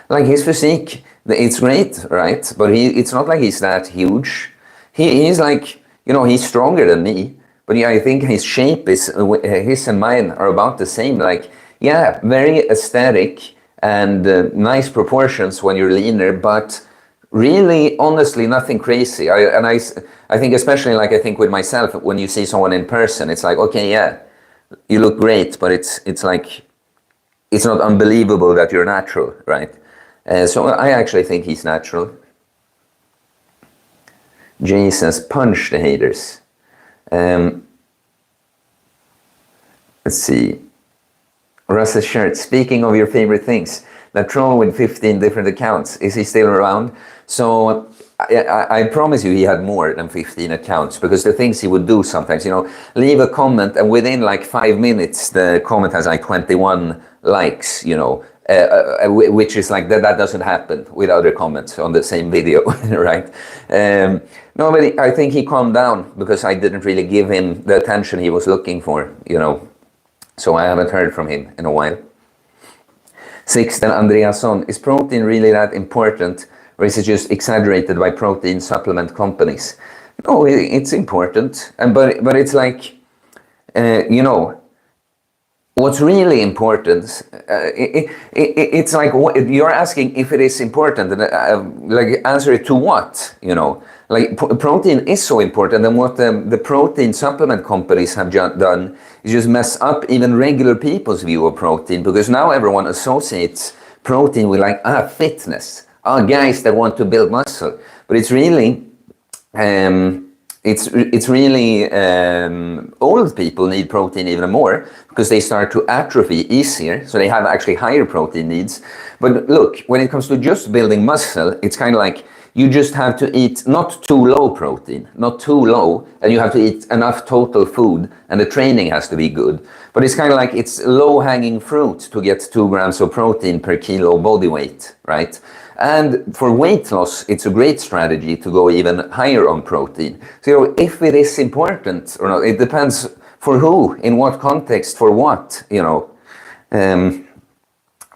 Like his physique, it's great, right? But it's not like he's that huge. He's like, you know, he's stronger than me. But yeah, I think his shape is, his and mine are about the same. Like, yeah, very aesthetic and nice proportions when you're leaner, but really, honestly, nothing crazy. I think especially like I think with myself, when you see someone in person, it's like, okay, yeah, you look great, but it's like, it's not unbelievable that you're natural, right? So I actually think he's natural. Jay says, punch the haters. Let's see. Russ's shirt, speaking of your favorite things, that troll with 15 different accounts, is he still around? So I promise you he had more than 15 accounts, because the things he would do sometimes, you know, leave a comment and within like 5 minutes the comment has like 21 likes, you know, which is like that doesn't happen with other comments on the same video, right? No, but I think he calmed down because I didn't really give him the attention he was looking for, you know. So I haven't heard from him in a while. Sixten Andreasson, is protein really that important, or is it just exaggerated by protein supplement companies? No, it's important, but it's like, you know, what's really important, it's like you're asking if it is important, and like answer it to what, you know. Like protein is so important, and what the protein supplement companies have done is just mess up even regular people's view of protein, because now everyone associates protein with like fitness, guys that want to build muscle, but it's really old people need protein even more because they start to atrophy easier, so they have actually higher protein needs. But look, when it comes to just building muscle, it's kind of like you just have to eat not too low protein, not too low, and you have to eat enough total food, and the training has to be good. But it's kind of like it's low-hanging fruit to get 2 grams of protein per kilo body weight, right? And for weight loss, it's a great strategy to go even higher on protein. So, you know, if it is important or not, it depends for who, in what context, for what, you know.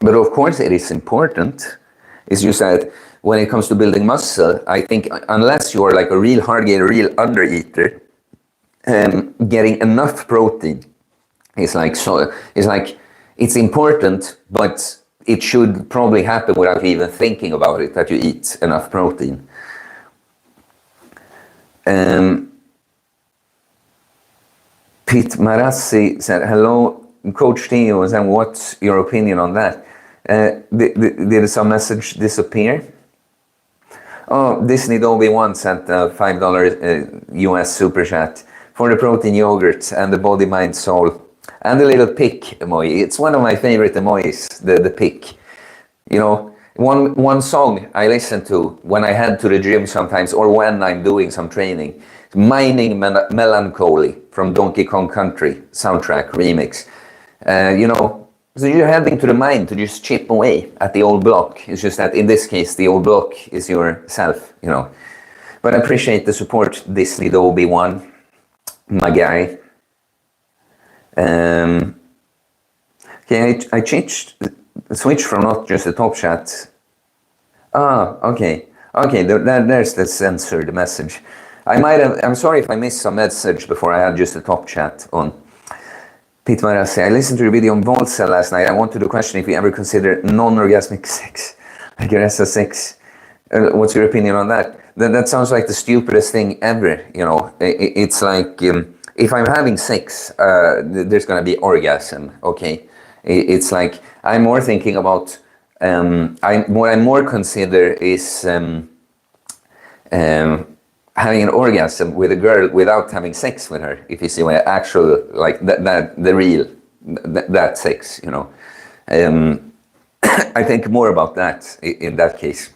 But of course it is important. It's just that when it comes to building muscle, I think unless you're like a real hard gainer, real undereater, getting enough protein is like, so it's like, it's important, but it should probably happen without even thinking about it, that you eat enough protein. Pete Marassi said, hello, Coach Theo, and what's your opinion on that? Did some message disappear? Oh, Disney Obi-Wan sent a $5 US super chat for the protein yogurt and the body, mind, soul. And the little pick emoji. It's one of my favorite emojis, the pick. You know, one song I listen to when I head to the gym sometimes, or when I'm doing some training, Mining Melancholy from Donkey Kong Country soundtrack remix. You know, so you're heading to the mine to just chip away at the old block. It's just that in this case, the old block is yourself, you know. But I appreciate the support, Disney the Obi-Wan, my guy. Okay, I switched from not just the top chat. Okay, there's the censored message. I'm sorry if I missed some message before I had just the top chat on. Pete Marassi, I listened to your video on Volcel last night. I wanted to question if you ever consider non-orgasmic sex, like your SS6. What's your opinion on that? That sounds like the stupidest thing ever, you know. It's like, if I'm having sex, there's gonna be orgasm, okay? It's like, I'm more thinking about, what I more consider is having an orgasm with a girl without having sex with her, if you see my actual, like, that sex, you know. I think more about that in that case.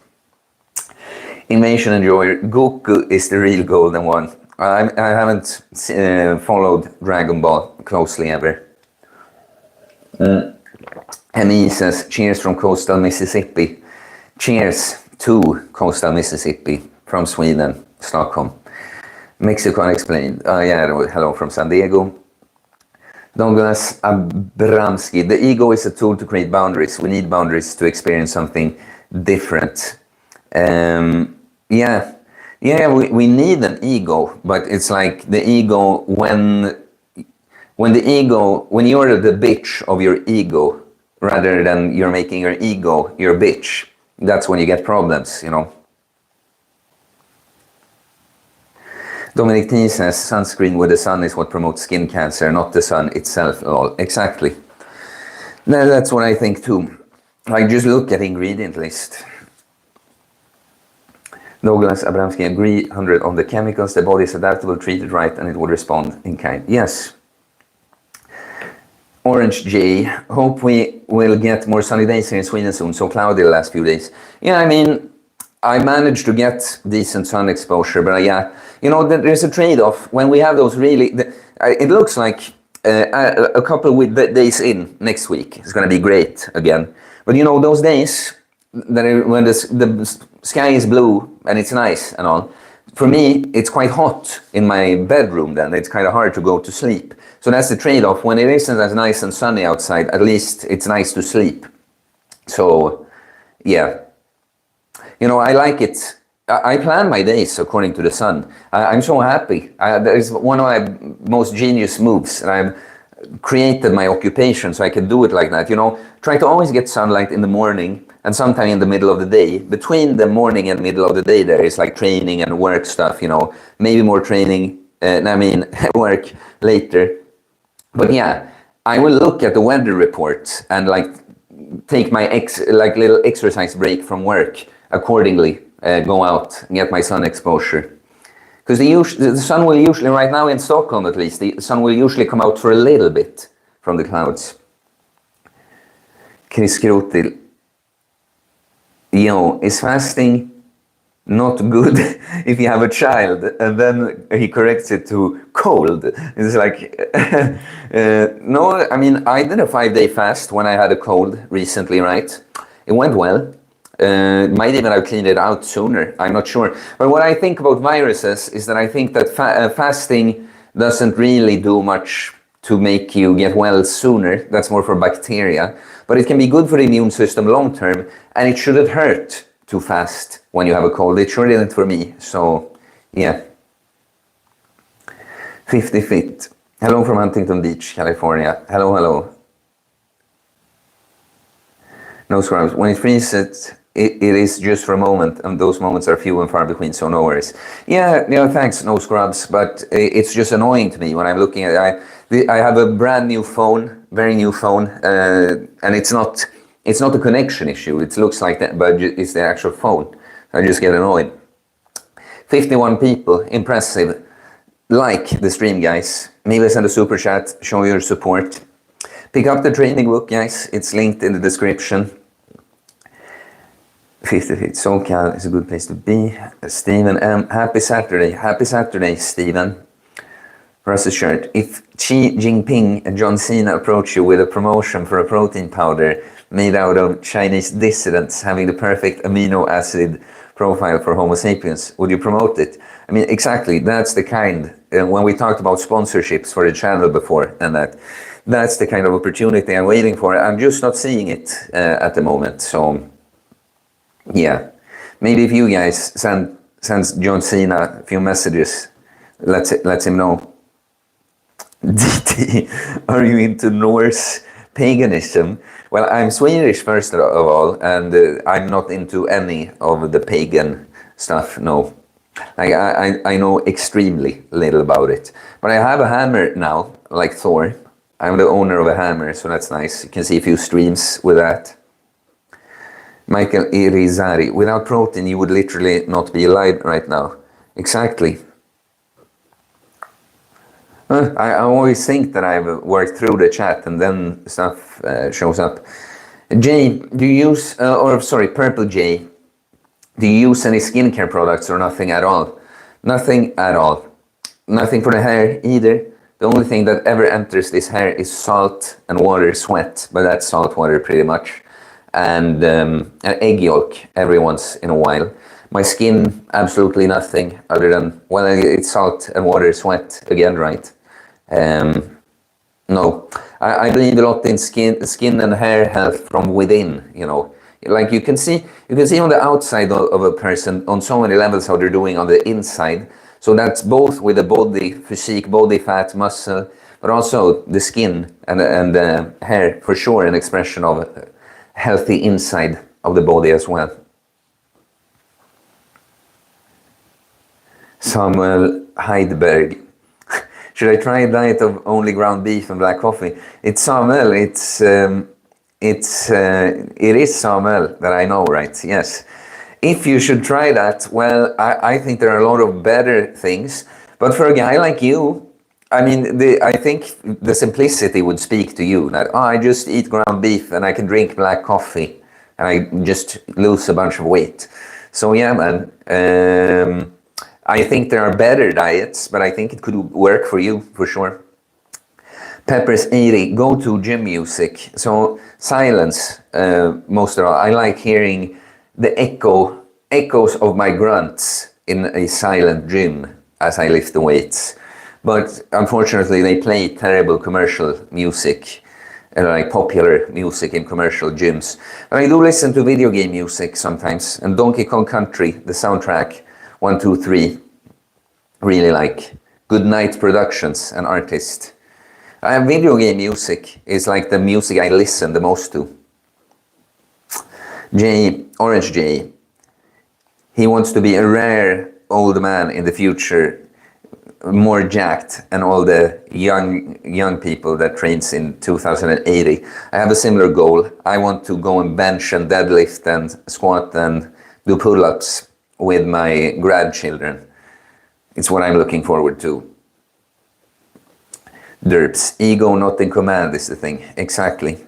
Invasion Enjoyer, Goku is the real golden one. I haven't followed Dragon Ball closely ever. Emmy says, cheers from coastal Mississippi. Cheers to coastal Mississippi from Sweden, Stockholm. Mexico Unexplained. Yeah, hello from San Diego. Douglas Abramsky. The ego is a tool to create boundaries. We need boundaries to experience something different. Yeah, we need an ego, but it's like the ego when you're the bitch of your ego, rather than you're making your ego your bitch, that's when you get problems, you know. Dominic T says, sunscreen with the sun is what promotes skin cancer, not the sun itself at all. Exactly. That's what I think too. Like, just look at the ingredient list. Douglas Abramsky, agree 100 on the chemicals. The body is adaptable, treated right, and it will respond in kind. Yes. Orange J, hope we will get more sunny days here in Sweden soon. So cloudy the last few days. Yeah, I mean, I managed to get decent sun exposure, but yeah, you know, there's a trade-off. When we have those really, it looks like a couple of days in next week is going to be great again. But you know, those days when the sky is blue and it's nice and all, for me, it's quite hot in my bedroom then. It's kind of hard to go to sleep. So that's the trade-off. When it isn't as nice and sunny outside, at least it's nice to sleep. So, yeah. You know, I like it. I plan my days according to the sun. I'm so happy. That is one of my most genius moves. And I've created my occupation so I can do it like that. You know, try to always get sunlight in the morning and sometime in the middle of the day. Between the morning and middle of the day, there is like training and work stuff, you know, maybe more training, work later. But yeah, I will look at the weather report and like take my little exercise break from work accordingly, go out and get my sun exposure. Because the sun will usually, right now in Stockholm at least, the sun will usually come out for a little bit from the clouds. Chris Skrotil. Yo, is fasting not good if you have a child? And then he corrects it to cold. It's like, no, I mean, I did a 5-day fast when I had a cold recently, right? It went well. Might even have cleaned it out sooner, I'm not sure. But what I think about viruses is that I think that fasting doesn't really do much to make you get well sooner. That's more for bacteria. But it can be good for the immune system long term, and it shouldn't hurt to fast when you have a cold. It sure didn't for me, so yeah. 50 Fit. Hello from Huntington Beach, California. Hello, hello. No scrubs. When it freezes, it is just for a moment, and those moments are few and far between, so no worries. Yeah, thanks, no scrubs, but it's just annoying to me when I'm looking at it. I have a brand new phone, very new phone, and it's not a connection issue. It looks like that, but it's the actual phone. I just get annoyed. 51 people, impressive. Like the stream, guys. Maybe send a super chat, show your support. Pick up the training book, guys. It's linked in the description. 50 feet, SoCal is a good place to be. Stephen M. Happy Saturday. Happy Saturday, Stephen. Russ's shirt. If Xi Jinping and John Cena approach you with a promotion for a protein powder made out of Chinese dissidents having the perfect amino acid profile for Homo sapiens, would you promote it? I mean, exactly. That's the kind, when we talked about sponsorships for the channel before, and that's the kind of opportunity I'm waiting for. I'm just not seeing it at the moment. So, yeah. Maybe if you guys send John Cena a few messages, let him know. DT, are you into Norse paganism? Well, I'm Swedish first of all, and I'm not into any of the pagan stuff, no. I know extremely little about it. But I have a hammer now, like Thor. I'm the owner of a hammer, so that's nice. You can see a few streams with that. Michael Irizarry, without protein, you would literally not be alive right now. Exactly. I always think that I've worked through the chat and then stuff shows up. Jay, do you use, Purple Jay, do you use any skincare products or nothing at all? Nothing at all. Nothing for the hair either. The only thing that ever enters this hair is salt and water, sweat, but that's salt water pretty much. And an egg yolk every once in a while. My skin, absolutely nothing other than, well, it's salt and water, sweat again, right? No, I believe a lot in skin and hair health from within, you know. Like you can see on the outside of a person on so many levels how they're doing on the inside. So that's both with the body, physique, body fat, muscle, but also the skin and the hair, for sure, an expression of a healthy inside of the body as well. Samuel Heidberg. Should I try a diet of only ground beef and black coffee? It's Samuel. It is Samuel that I know, right? Yes. If you should try that, well, I think there are a lot of better things. But for a guy like you, I mean, I think the simplicity would speak to you. That, oh, I just eat ground beef and I can drink black coffee and I just lose a bunch of weight. So yeah, man. I think there are better diets, but I think it could work for you, for sure. Peppers 80, go to gym music. So silence, most of all. I like hearing the echoes of my grunts in a silent gym as I lift the weights. But unfortunately, they play terrible commercial music, like popular music in commercial gyms. But I do listen to video game music sometimes, and Donkey Kong Country, the soundtrack, 1, 2, 3, really like. Good Night Productions, an artist. Video game music is like the music I listen the most to. Orange J, he wants to be a rare old man in the future, more jacked, and all the young people that trains in 2080. I have a similar goal. I want to go and bench and deadlift and squat and do pull-ups with my grandchildren. It's what I'm looking forward to. Derps, ego not in command is the thing. Exactly.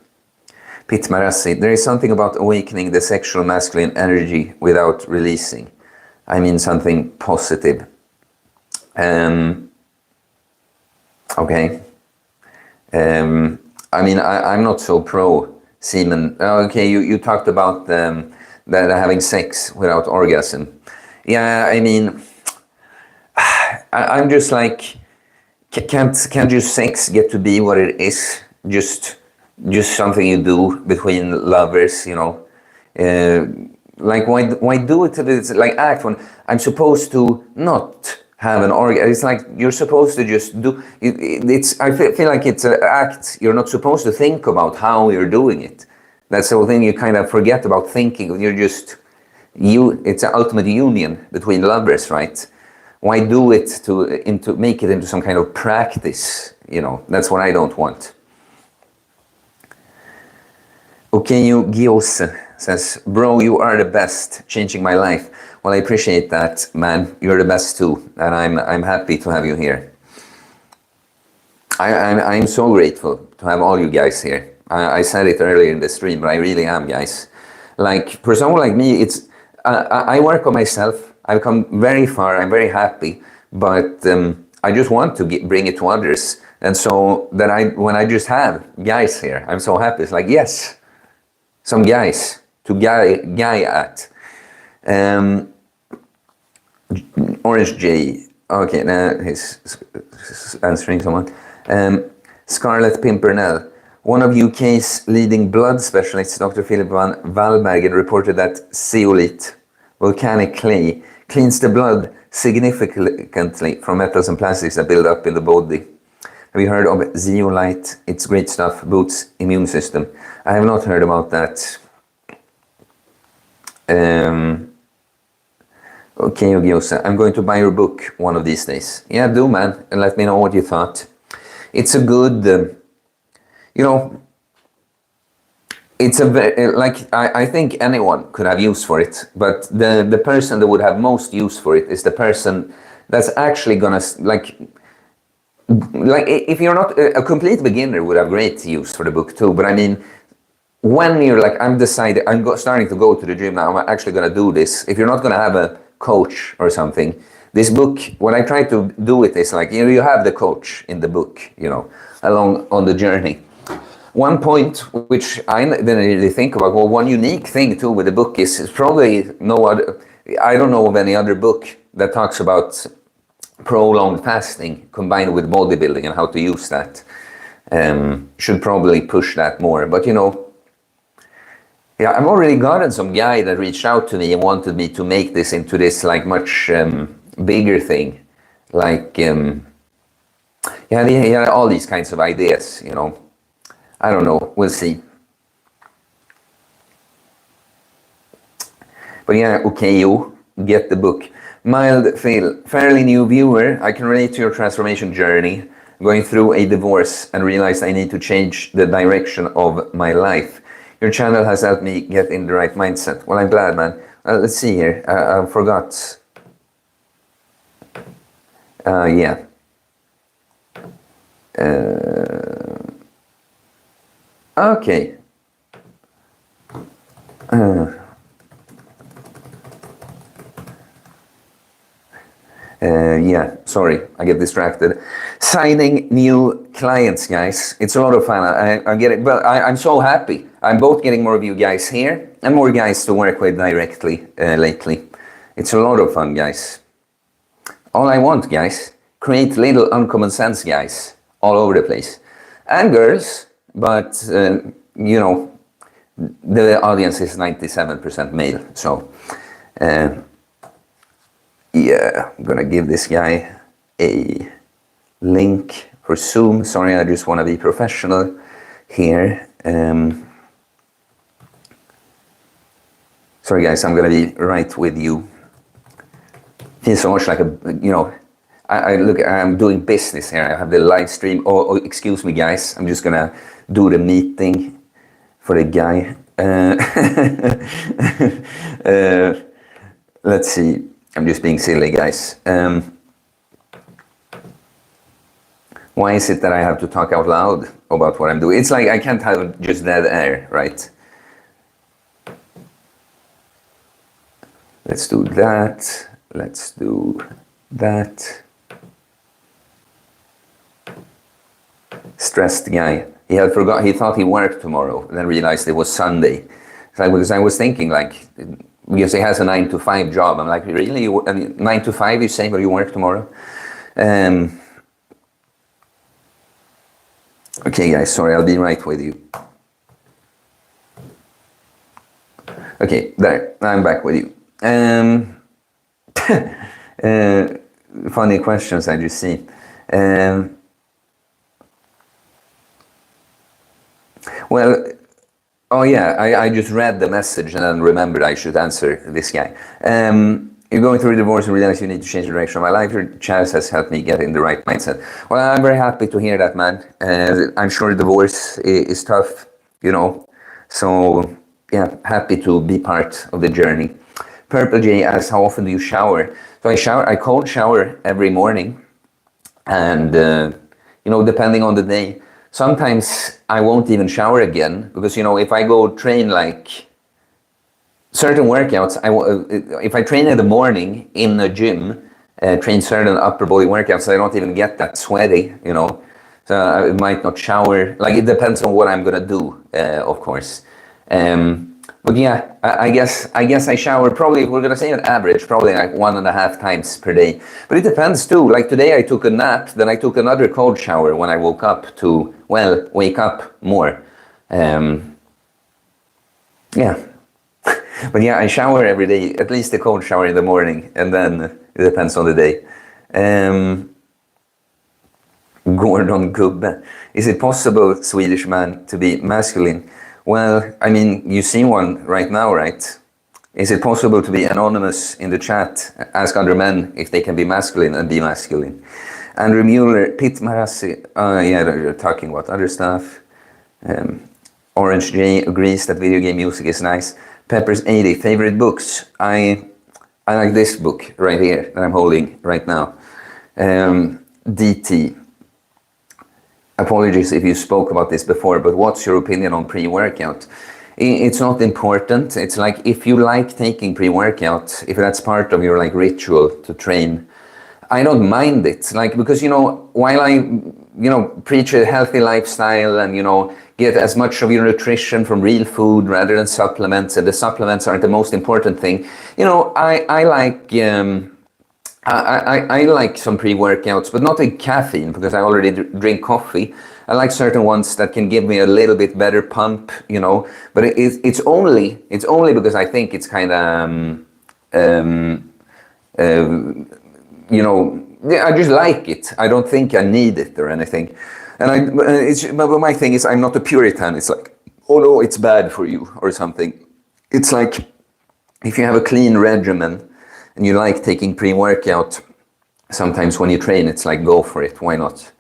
Pit Marassi, there is something about awakening the sexual masculine energy without releasing. I mean something positive. Okay. I mean, I'm not so pro semen. Okay, you talked about that having sex without orgasm. Yeah, I mean, I'm just like, can't just sex get to be what it is? Just something you do between lovers, you know? Like why do it? It's like act when I'm supposed to not have an orgasm. It's like you're supposed to just do it. I feel like it's an act. You're not supposed to think about how you're doing it. That's the whole thing. You kind of forget about thinking. You're just It's an ultimate union between lovers, right? Why do it to make it into some kind of practice? You know, that's what I don't want. Okenyo Giose says, bro, you are the best, changing my life. Well, I appreciate that, man. You're the best too, and I'm happy to have you here. I'm so grateful to have all you guys here. I said it earlier in the stream, but I really am, guys. Like, for someone like me, I work on myself. I've come very far. I'm very happy, but I just want to bring it to others. And so that when I just have guys here, I'm so happy. It's like, yes, some guys to guy at. Orange J. Okay, now he's answering someone. Scarlett Pimpernel. One of UK's leading blood specialists, Dr. Philip van Valbergen, reported that zeolite, volcanic clay, cleans the blood significantly from metals and plastics that build up in the body. Have you heard of zeolite? It's great stuff, boosts immune system. I have not heard about that. Okay, Ogiosa, I'm going to buy your book one of these days. Yeah, do, man, and let me know what you thought. It's a good, you know, it's a very, like, I think anyone could have use for it, but the person that would have most use for it is the person that's actually gonna, like if you're not a complete beginner would have great use for the book too, but I mean, when you're like, I'm decided, starting to go to the gym now, I'm actually gonna do this. If you're not gonna have a coach or something, this book, what I try to do with this, like, you have the coach in the book, along on the journey. One point which I didn't really think about, well, one unique thing too with the book is probably no other, I don't know of any other book that talks about prolonged fasting combined with bodybuilding and how to use that. Should probably push that more, but I've already gotten some guy that reached out to me and wanted me to make this into this like much bigger thing, like he had all these kinds of ideas, I don't know, we'll see. But okay, you get the book. Mild Phil, fairly new viewer. I can relate to your transformation journey, going through a divorce and realized I need to change the direction of my life. Your channel has helped me get in the right mindset. Well, I'm glad, man. Let's see here. I forgot. Yeah. Okay. Yeah, sorry, I get distracted. Signing new clients, guys. It's a lot of fun. I get it, but I'm so happy. I'm both getting more of you guys here and more guys to work with directly lately. It's a lot of fun, guys. All I want, guys, create little uncommon sense guys all over the place. And girls, but, the audience is 97% male, so... yeah, I'm gonna give this guy a link for Zoom. Sorry, I just want to be professional here. Sorry guys, I'm gonna be right with you. Feels so much like I'm doing business here. I have the live stream. Oh, excuse me guys, I'm just gonna do the meeting for the guy. Let's see. I'm just being silly, guys. Why is it that I have to talk out loud about what I'm doing? It's like I can't have just dead air, right? Let's do that. Let's do that. Stressed guy. He had forgot. He thought he worked tomorrow, and then realized it was Sunday. So because I was thinking like. Because he has a 9-to-5 job. I'm like, really? 9 to 5, you say, but you work tomorrow? Okay, guys, sorry, I'll be right with you. Okay, there, I'm back with you. Funny questions I just see. Well, oh yeah, I just read the message and then remembered I should answer this guy. You're going through a divorce and realize you need to change the direction of my life. Your chance has helped me get in the right mindset. Well, I'm very happy to hear that, man. I'm sure divorce is tough, So, yeah, happy to be part of the journey. Purple J asks, how often do you shower? So I cold shower every morning. And, depending on the day. Sometimes I won't even shower again because, if I go train like certain workouts, if I train in the morning in the gym, train certain upper body workouts, I don't even get that sweaty, So I might not shower. Like it depends on what I'm gonna do, of course. But yeah, I guess I shower probably, we're gonna say an average, probably like 1.5 times per day. But it depends too. Like today I took a nap, then I took another cold shower when I woke up to, wake up more. Yeah. But yeah, I shower every day, at least a cold shower in the morning, and then it depends on the day. Gordon Gubbe. Is it possible, Swedish man, to be masculine? Well, I mean, you see one right now, right? Is it possible to be anonymous in the chat? Ask other men if they can be masculine and be masculine. Andrew Mueller, Pete Marassi, yeah, they're talking about other stuff. Orange J agrees that video game music is nice. Peppers 80, favorite books. I like this book right here that I'm holding right now. DT. Apologies if you spoke about this before, but what's your opinion on pre-workout? It's not important. It's like if you like taking pre-workout, if that's part of your like ritual to train, I don't mind it, like, because, you know, while I, you know, preach a healthy lifestyle and, you know, get as much of your nutrition from real food rather than supplements, and the supplements aren't the most important thing, you know, I like, I like some pre-workouts, but not with caffeine, because I already drink coffee. I like certain ones that can give me a little bit better pump, you know, but it's only because I think it's kind of, you know, yeah, I just like it. I don't think I need it or anything. And but my thing is, I'm not a Puritan. It's like, oh no, it's bad for you or something. It's like, if you have a clean regimen and you like taking pre-workout, sometimes when you train, it's like, go for it. Why not?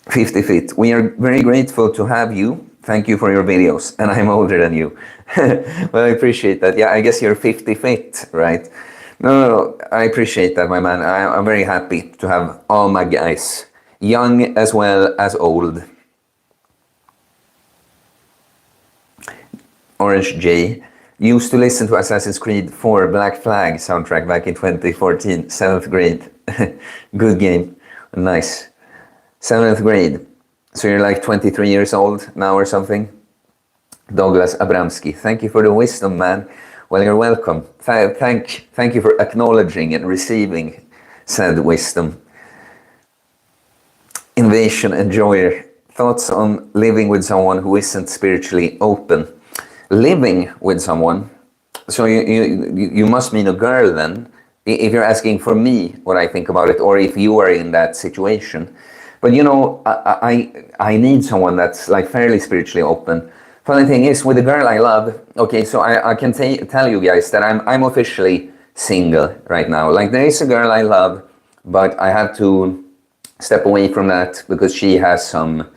50 Fit. We are very grateful to have you. Thank you for your videos. And I'm older than you. Well, I appreciate that. Yeah, I guess you're 50 Fit, right? No, I appreciate that, my man. I'm very happy to have all my guys, young as well as old. Orange J used to listen to Assassin's Creed 4 Black Flag soundtrack back in 2014, 7th grade. Good game. Nice. 7th grade. So you're like 23 years old now or something? Douglas Abramski. Thank you for the wisdom, man. Well, you're welcome. Thank you for acknowledging and receiving said wisdom. Invasion Enjoyer. Thoughts on living with someone who isn't spiritually open? Living with someone, so you must mean a girl then, if you're asking for me what I think about it, or if you are in that situation. But you know, I need someone that's like fairly spiritually open. Funny thing is, with the girl I love, okay, so I can tell you guys that I'm officially single right now. Like, there is a girl I love, but I have to step away from that because she has some,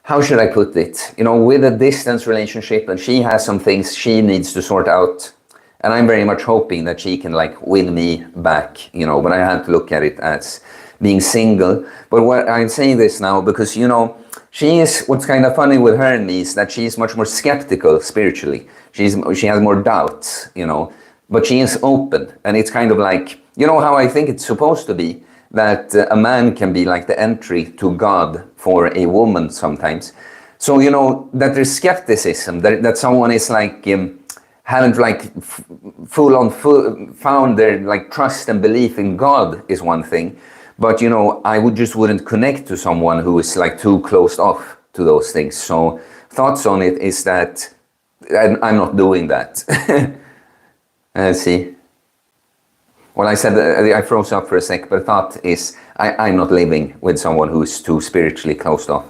how should I put it? You know, with a distance relationship, and she has some things she needs to sort out. And I'm very much hoping that she can like win me back, you know, but I have to look at it as being single. But what I'm saying this now because, you know, she is, what's kind of funny with her and me is that she's much more skeptical spiritually. She has more doubts, you know, but she is open. And it's kind of like, you know how I think it's supposed to be, that a man can be like the entry to God for a woman sometimes. So, you know, that there's skepticism, that someone is like, haven't like found their like trust and belief in God is one thing. But, you know, I wouldn't connect to someone who is like too closed off to those things. So thoughts on it is that I'm not doing that. Let's see. Well, I said I froze up for a sec, but thought is I'm not living with someone who is too spiritually closed off.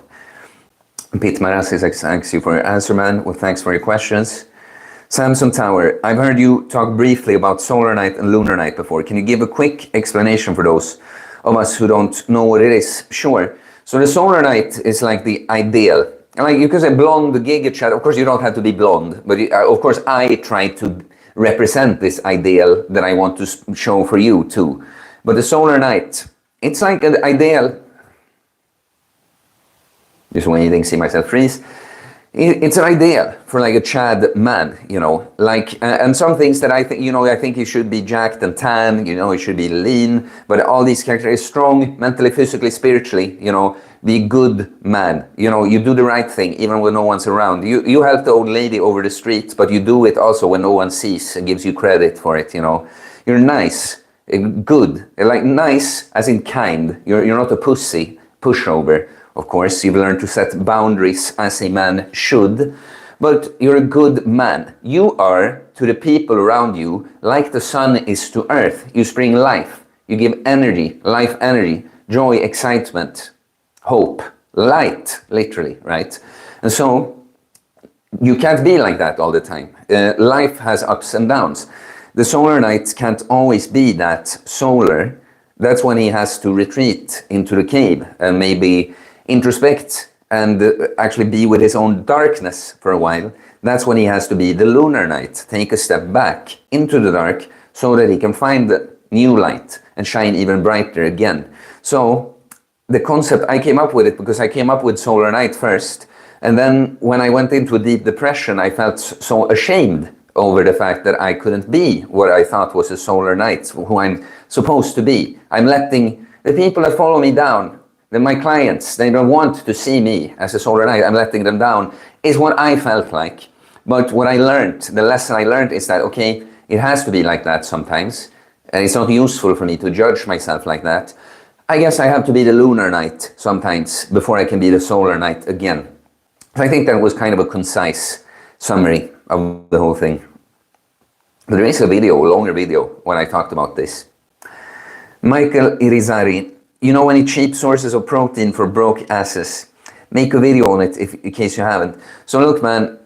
Pete Marasis, thanks you for your answer, man. Well, thanks for your questions. Samson Tower, I've heard you talk briefly about solar night and lunar night before. Can you give a quick explanation for those of us who don't know what it is? Sure. So the solar night is like the ideal. Like, you can say blonde, giga chat. Of course, you don't have to be blonde, but of course, I try to represent this ideal that I want to show for you too. But the solar night, it's like an ideal. Just waiting, see myself freeze. It's an ideal for like a Chad man, you know, like, and some things that I think, you know, I think he should be jacked and tan, you know, he should be lean, but all these characters, strong, mentally, physically, spiritually, you know, be good man, you know, you do the right thing, even when no one's around. You help the old lady over the street, but you do it also when no one sees and gives you credit for it, you know. You're nice, good, like nice as in kind. You're not a pussy, pushover. Of course, you've learned to set boundaries as a man should, but you're a good man. You are to the people around you like the sun is to earth. You spring life. You give energy, life energy, joy, excitement, hope, light, literally, right? And so you can't be like that all the time. Life has ups and downs. The solar night can't always be that solar. That's when he has to retreat into the cave and maybe introspect and actually be with his own darkness for a while. That's when he has to be the lunar night, take a step back into the dark so that he can find the new light and shine even brighter again. So the concept, I came up with it because I came up with solar night first, and then when I went into a deep depression, I felt so ashamed over the fact that I couldn't be what I thought was a solar knight, who I'm supposed to be. I'm letting the people that follow me down, my clients, they don't want to see me as a solar knight. I'm letting them down, is what I felt like. But what I learned, the lesson I learned is that, okay, it has to be like that sometimes. And it's not useful for me to judge myself like that. I guess I have to be the lunar knight sometimes before I can be the solar knight again. So I think that was kind of a concise summary of the whole thing. But there is a longer video, when I talked about this. Michael Irizarry, you know any cheap sources of protein for broke asses? Make a video on it in case you haven't. So look, man,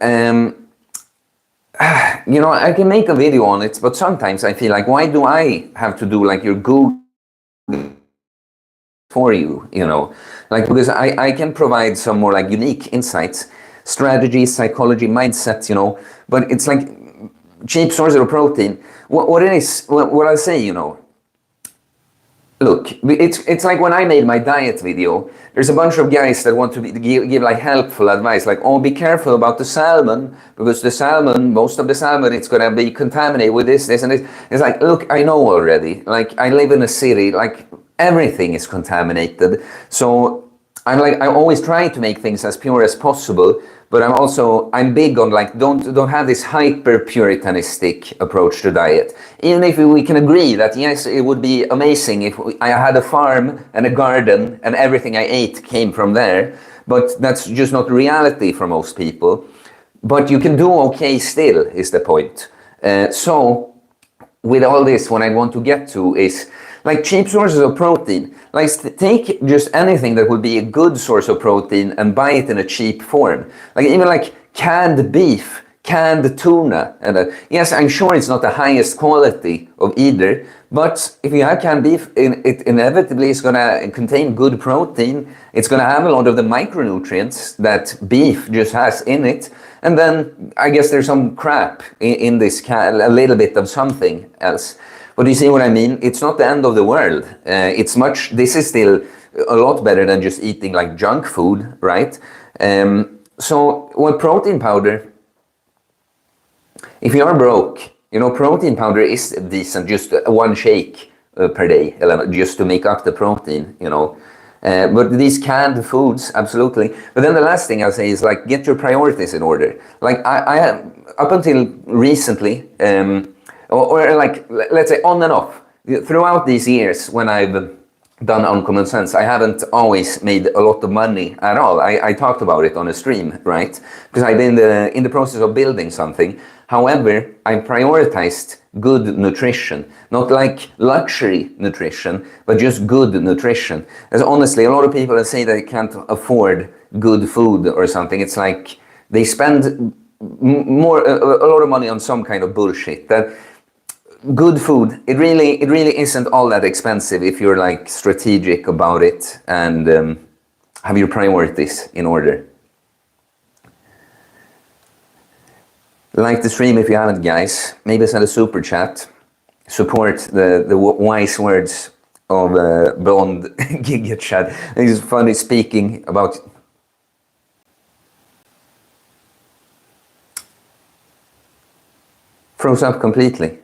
you know, I can make a video on it, but sometimes I feel like, why do I have to do like your Google for you, you know? Like, because I can provide some more like unique insights, strategies, psychology, mindsets, you know, but it's like cheap sources of protein. What it is, what I'll say, you know, look, it's like when I made my diet video, there's a bunch of guys that want to give like helpful advice, like, oh, be careful about the salmon, because the salmon, most of the salmon, it's going to be contaminated with this, and this. It's like, look, I know already. Like, I live in a city, like, everything is contaminated. So I'm always trying to make things as pure as possible, but I'm big on like, don't have this hyper puritanistic approach to diet. Even if we can agree that yes, it would be amazing if I had a farm and a garden and everything I ate came from there, but that's just not reality for most people. But you can do okay still, is the point. So with all this, what I want to get to is like cheap sources of protein. Like take just anything that would be a good source of protein and buy it in a cheap form. Like even like canned beef, canned tuna. And yes, I'm sure it's not the highest quality of either, but if you have canned beef, it inevitably is going to contain good protein. It's going to have a lot of the micronutrients that beef just has in it. And then I guess there's some crap in this can, a little bit of something else. But you see what I mean? It's not the end of the world. This is still a lot better than just eating like junk food, right? So what protein powder, if you are broke, you know, protein powder is decent, just one shake per day, just to make up the protein, you know. But these canned foods, absolutely. But then the last thing I'll say is like, get your priorities in order. Like I have, up until recently, or like, let's say on and off, throughout these years when I've done Uncommon Sense, I haven't always made a lot of money at all. I talked about it on a stream, right? Because I've been in the process of building something. However, I prioritized good nutrition, not like luxury nutrition, but just good nutrition. As honestly, a lot of people that say they can't afford good food or something, it's like they spend a lot of money on some kind of bullshit. That good food, it really isn't all that expensive if you're like strategic about it and have your priorities in order. Like the stream if you haven't, guys. Maybe send a super chat. Support the wise words of Blonde Giga Chat. It's funny speaking about. Froze up completely.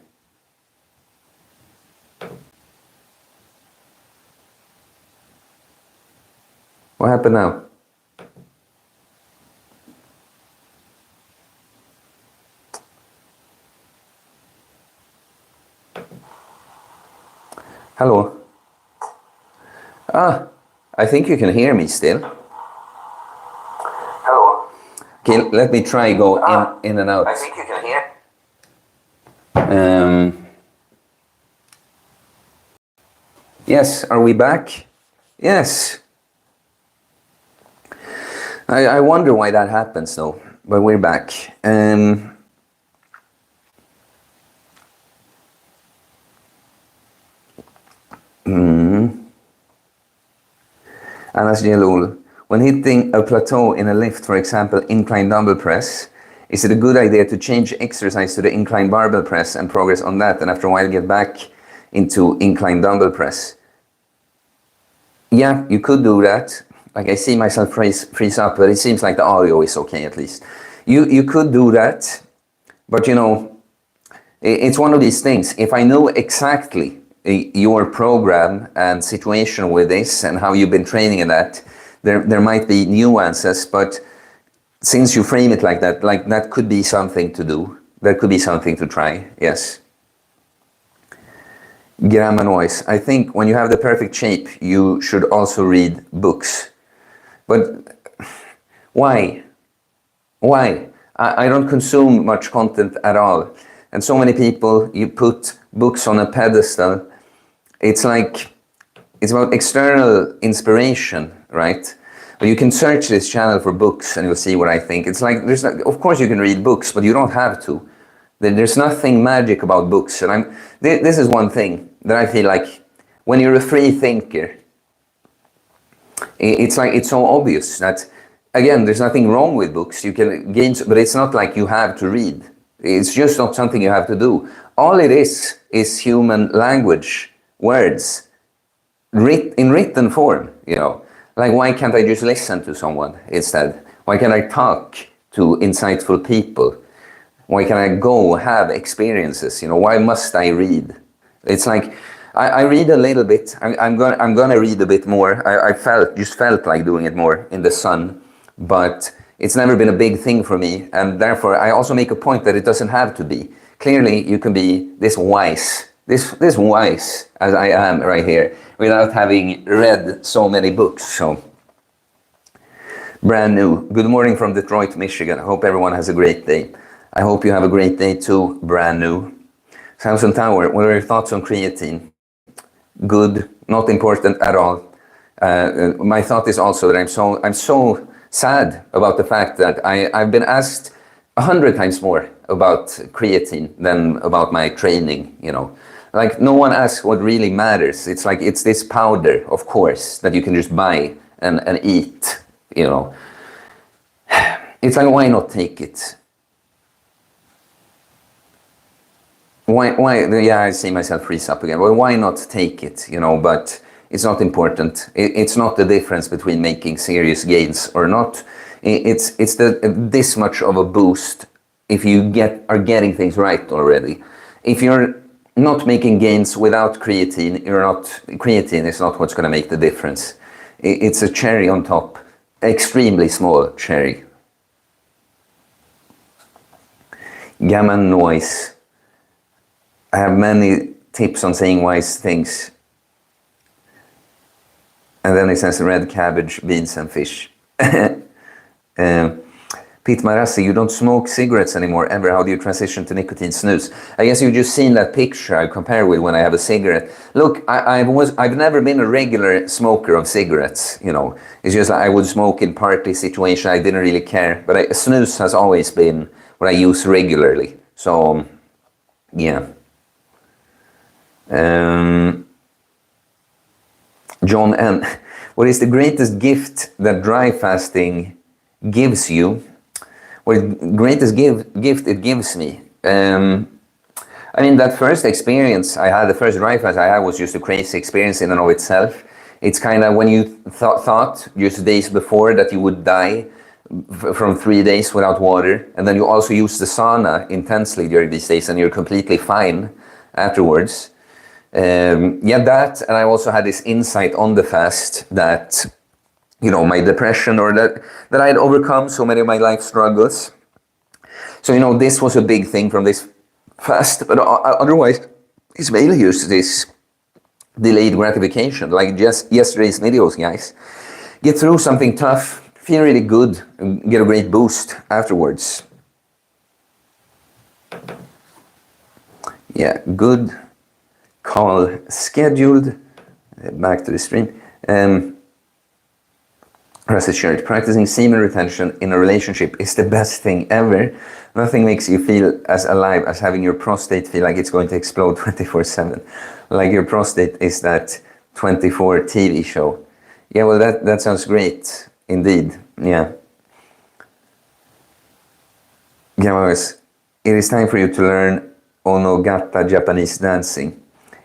What happened now? Hello. I think you can hear me still. Hello. Okay, let me try go in and out. I think you can hear. Yes, are we back? Yes. I wonder why that happens though, but we're back. Anas Jalul, when hitting a plateau in a lift, for example, incline dumbbell press, is it a good idea to change exercise to the incline barbell press and progress on that, and after a while get back into incline dumbbell press? Yeah, you could do that. Like I see myself freeze up, but it seems like the audio is okay at least. You could do that, but you know, It's one of these things. If I know exactly your program and situation with this and how you've been training in that, there might be nuances, but since you frame it like that could be something to do. That could be something to try, yes. Grammar noise. I think when you have the perfect shape, you should also read books. But why? Why? I don't consume much content at all. And so many people, you put books on a pedestal. It's like, it's about external inspiration, right? But you can search this channel for books and you'll see what I think. It's like, of course you can read books, but you don't have to. There's nothing magic about books. And this is one thing that I feel like when you're a free thinker, it's like, it's so obvious that, again, there's nothing wrong with books. You can gain, but it's not like you have to read. It's just not something you have to do. All it is human language, words, in written form, you know. Like, why can't I just listen to someone instead? Why can't I talk to insightful people? Why can't I go have experiences? You know, why must I read? It's like, I read a little bit. I'm gonna read a bit more. I just felt like doing it more in the sun, but it's never been a big thing for me, and therefore I also make a point that it doesn't have to be. Clearly, you can be this wise as I am right here, without having read so many books. So, brand new. Good morning from Detroit, Michigan. I hope everyone has a great day. I hope you have a great day too, brand new. Samson Tower, what are your thoughts on creatine? Good, not important at all. My thought is also that I'm so sad about the fact that I've been asked 100 times more about creatine than about my training, you know. Like, no one asks what really matters. It's like, it's this powder, of course, that you can just buy and eat, you know. It's like, why not take it? Why? Yeah, I see myself freeze up again. Well, why not take it, you know, but it's not important. It's not the difference between making serious gains or not. It's this much of a boost if you are getting things right already. If you're not making gains without creatine, creatine is not what's going to make the difference. It's a cherry on top, extremely small cherry. Gamma noise. I have many tips on saying wise things. And then it says red cabbage, beans and fish. Pete Marassi, you don't smoke cigarettes anymore ever. How do you transition to nicotine snus? I guess you've just seen that picture I compare with when I have a cigarette. Look, I've never been a regular smoker of cigarettes, you know. It's just like I would smoke in party situation. I didn't really care. But snus has always been what I use regularly. So, yeah. John N. What is the greatest gift that dry fasting gives you? What is the greatest gift it gives me? I mean, that first experience I had, the first dry fast I had, was just a crazy experience in and of itself. It's kind of when you thought just days before that you would die from 3 days without water, and then you also use the sauna intensely during these days, and you're completely fine afterwards. Yeah, that, and I also had this insight on the fast that, you know, my depression, or that I had overcome so many of my life struggles. So, you know, this was a big thing from this fast, but otherwise, it's mainly used this delayed gratification, like just yesterday's videos, guys. Get through something tough, feel really good, and get a great boost afterwards. Yeah, good. Call scheduled. Back to the stream. Rest assured, practicing semen retention in a relationship is the best thing ever. Nothing makes you feel as alive as having your prostate feel like it's going to explode 24/7. Like your prostate is that 24 TV show. Yeah, well, that sounds great indeed. Yeah. Gammas, it is time for you to learn Onogata Japanese dancing.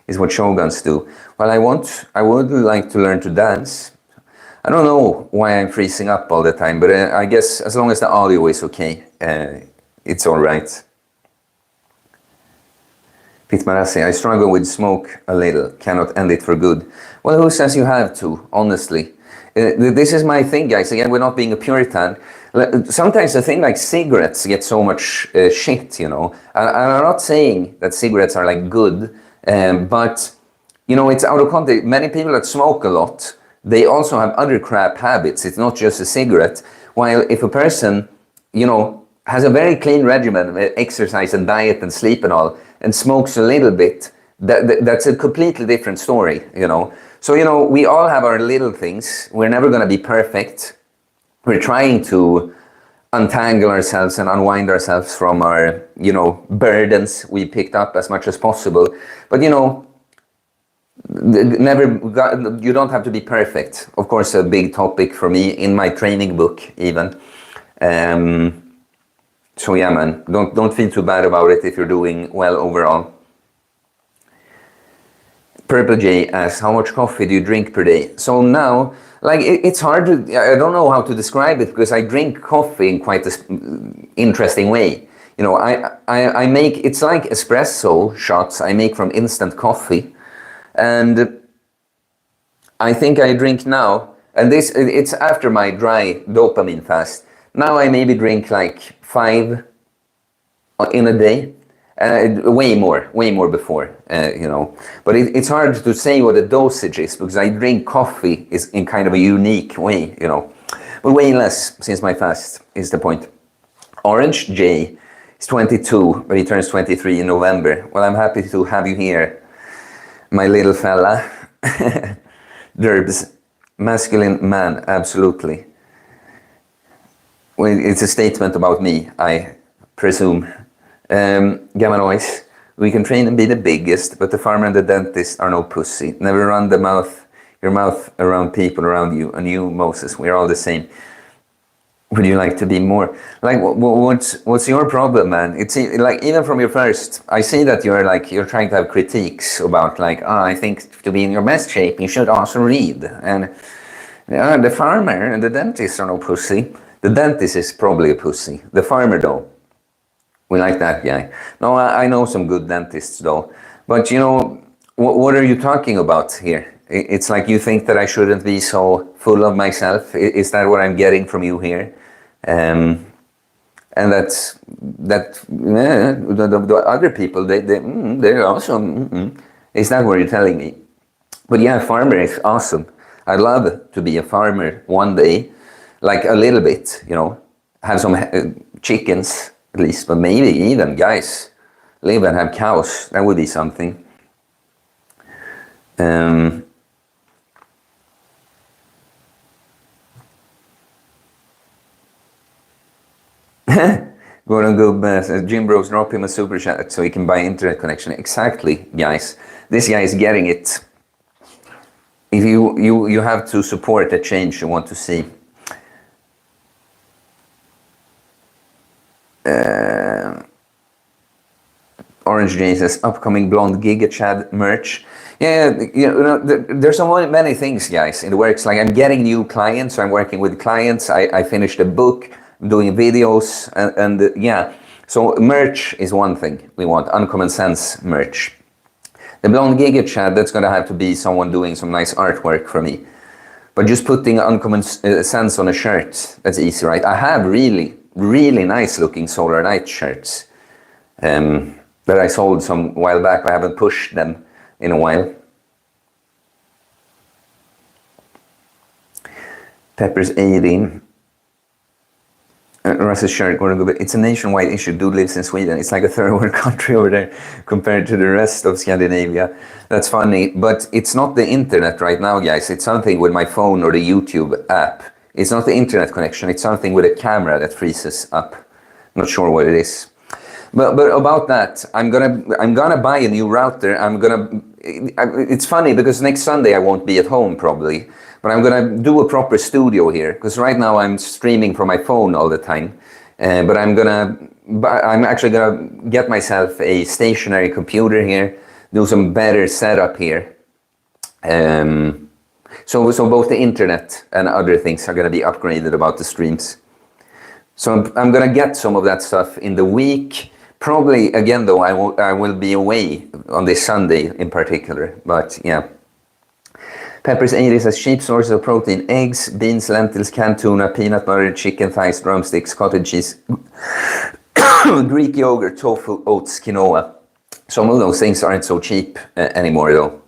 Is what shoguns do. Well, I would like to learn to dance. I don't know why I'm freezing up all the time, but I guess as long as the audio is okay, it's all right. Pitmarassi, I struggle with smoke a little, cannot end it for good. Well, who says you have to, honestly? This is my thing, guys. Again, we're not being a Puritan. Sometimes the thing like cigarettes get so much shit, you know. And I'm not saying that cigarettes are like good, but, you know, it's out of context. Many people that smoke a lot, they also have other crap habits. It's not just a cigarette. While if a person, you know, has a very clean regimen of exercise and diet and sleep and all, and smokes a little bit, that's a completely different story, you know. So, you know, we all have our little things. We're never going to be perfect. We're trying to untangle ourselves and unwind ourselves from our, you know, burdens we picked up as much as possible. But, you know, you don't have to be perfect. Of course, a big topic for me in my training book, even. So yeah, man, don't feel too bad about it if you're doing well overall. Purple J asks, how much coffee do you drink per day? So now, like, it's hard to, I don't know how to describe it because I drink coffee in quite an interesting way. You know, I make, it's like espresso shots I make from instant coffee. And I think I drink now, and it's after my dry dopamine fast. Now I maybe drink like 5 in a day, way more before, you know. But it's hard to say what the dosage is because I drink coffee is in kind of a unique way, you know. But way less since my fast is the point. Orange J is 22, but he turns 23 in November. Well, I'm happy to have you here, my little fella. Derbs, masculine man, absolutely. Well, it's a statement about me, I presume. Gamma Noise, we can train and be the biggest, but the farmer and the dentist are no pussy. Never run your mouth around people around you. And you, Moses, we're all the same. Would you like to be more? Like, what's your problem, man? It's like, even from your first, I see that you're trying to have critiques about like, I think to be in your best shape, you should also read. And the farmer and the dentist are no pussy. The dentist is probably a pussy. The farmer, though, we like that guy. No, I know some good dentists, though. But, you know, what are you talking about here? It's like you think that I shouldn't be so full of myself. Is that what I'm getting from you here? And the other people, they're awesome. Is that what you're telling me? But yeah, farmer is awesome. I'd love to be a farmer one day. Like a little bit, you know, have some chickens at least, but maybe even, guys, live and have cows. That would be something. Gordon Gubb says, Jim Bros, drop him a super chat so he can buy internet connection. Exactly, guys. This guy is getting it. If you have to support the change you want to see. Orange J says, upcoming blonde Giga Chad merch. Yeah, you know, there's so many things, guys, in the works. Like, I'm getting new clients, so I'm working with clients. I finished a book, I'm doing videos, and yeah. So merch is one thing we want, Uncommon Sense merch. The blonde Giga Chad, that's gonna have to be someone doing some nice artwork for me. But just putting Uncommon Sense on a shirt, that's easy, right? I have really nice looking Solar Night shirts that I sold some while back. I haven't pushed them in a while. Peppers 18. Russ's shirt, it's a nationwide issue. Dude lives in Sweden. It's like a third world country over there compared to the rest of Scandinavia. That's funny, but it's not the internet right now, guys. It's something with my phone or the YouTube app. It's not the internet connection. It's something with a camera that freezes up. I'm not sure what it is. But about that, I'm gonna buy a new router. It's funny because next Sunday I won't be at home probably, but I'm gonna do a proper studio here because right now I'm streaming from my phone all the time. But I'm actually gonna get myself a stationary computer here, do some better setup here. So both the internet and other things are gonna be upgraded about the streams. So I'm gonna get some of that stuff in the week. Probably, again, though, I will be away on this Sunday in particular, but yeah. Peppers 80 says cheap sources of protein: eggs, beans, lentils, canned tuna, peanut butter, chicken thighs, drumsticks, cottage cheese, Greek yogurt, tofu, oats, quinoa. Some of those things aren't so cheap anymore, though.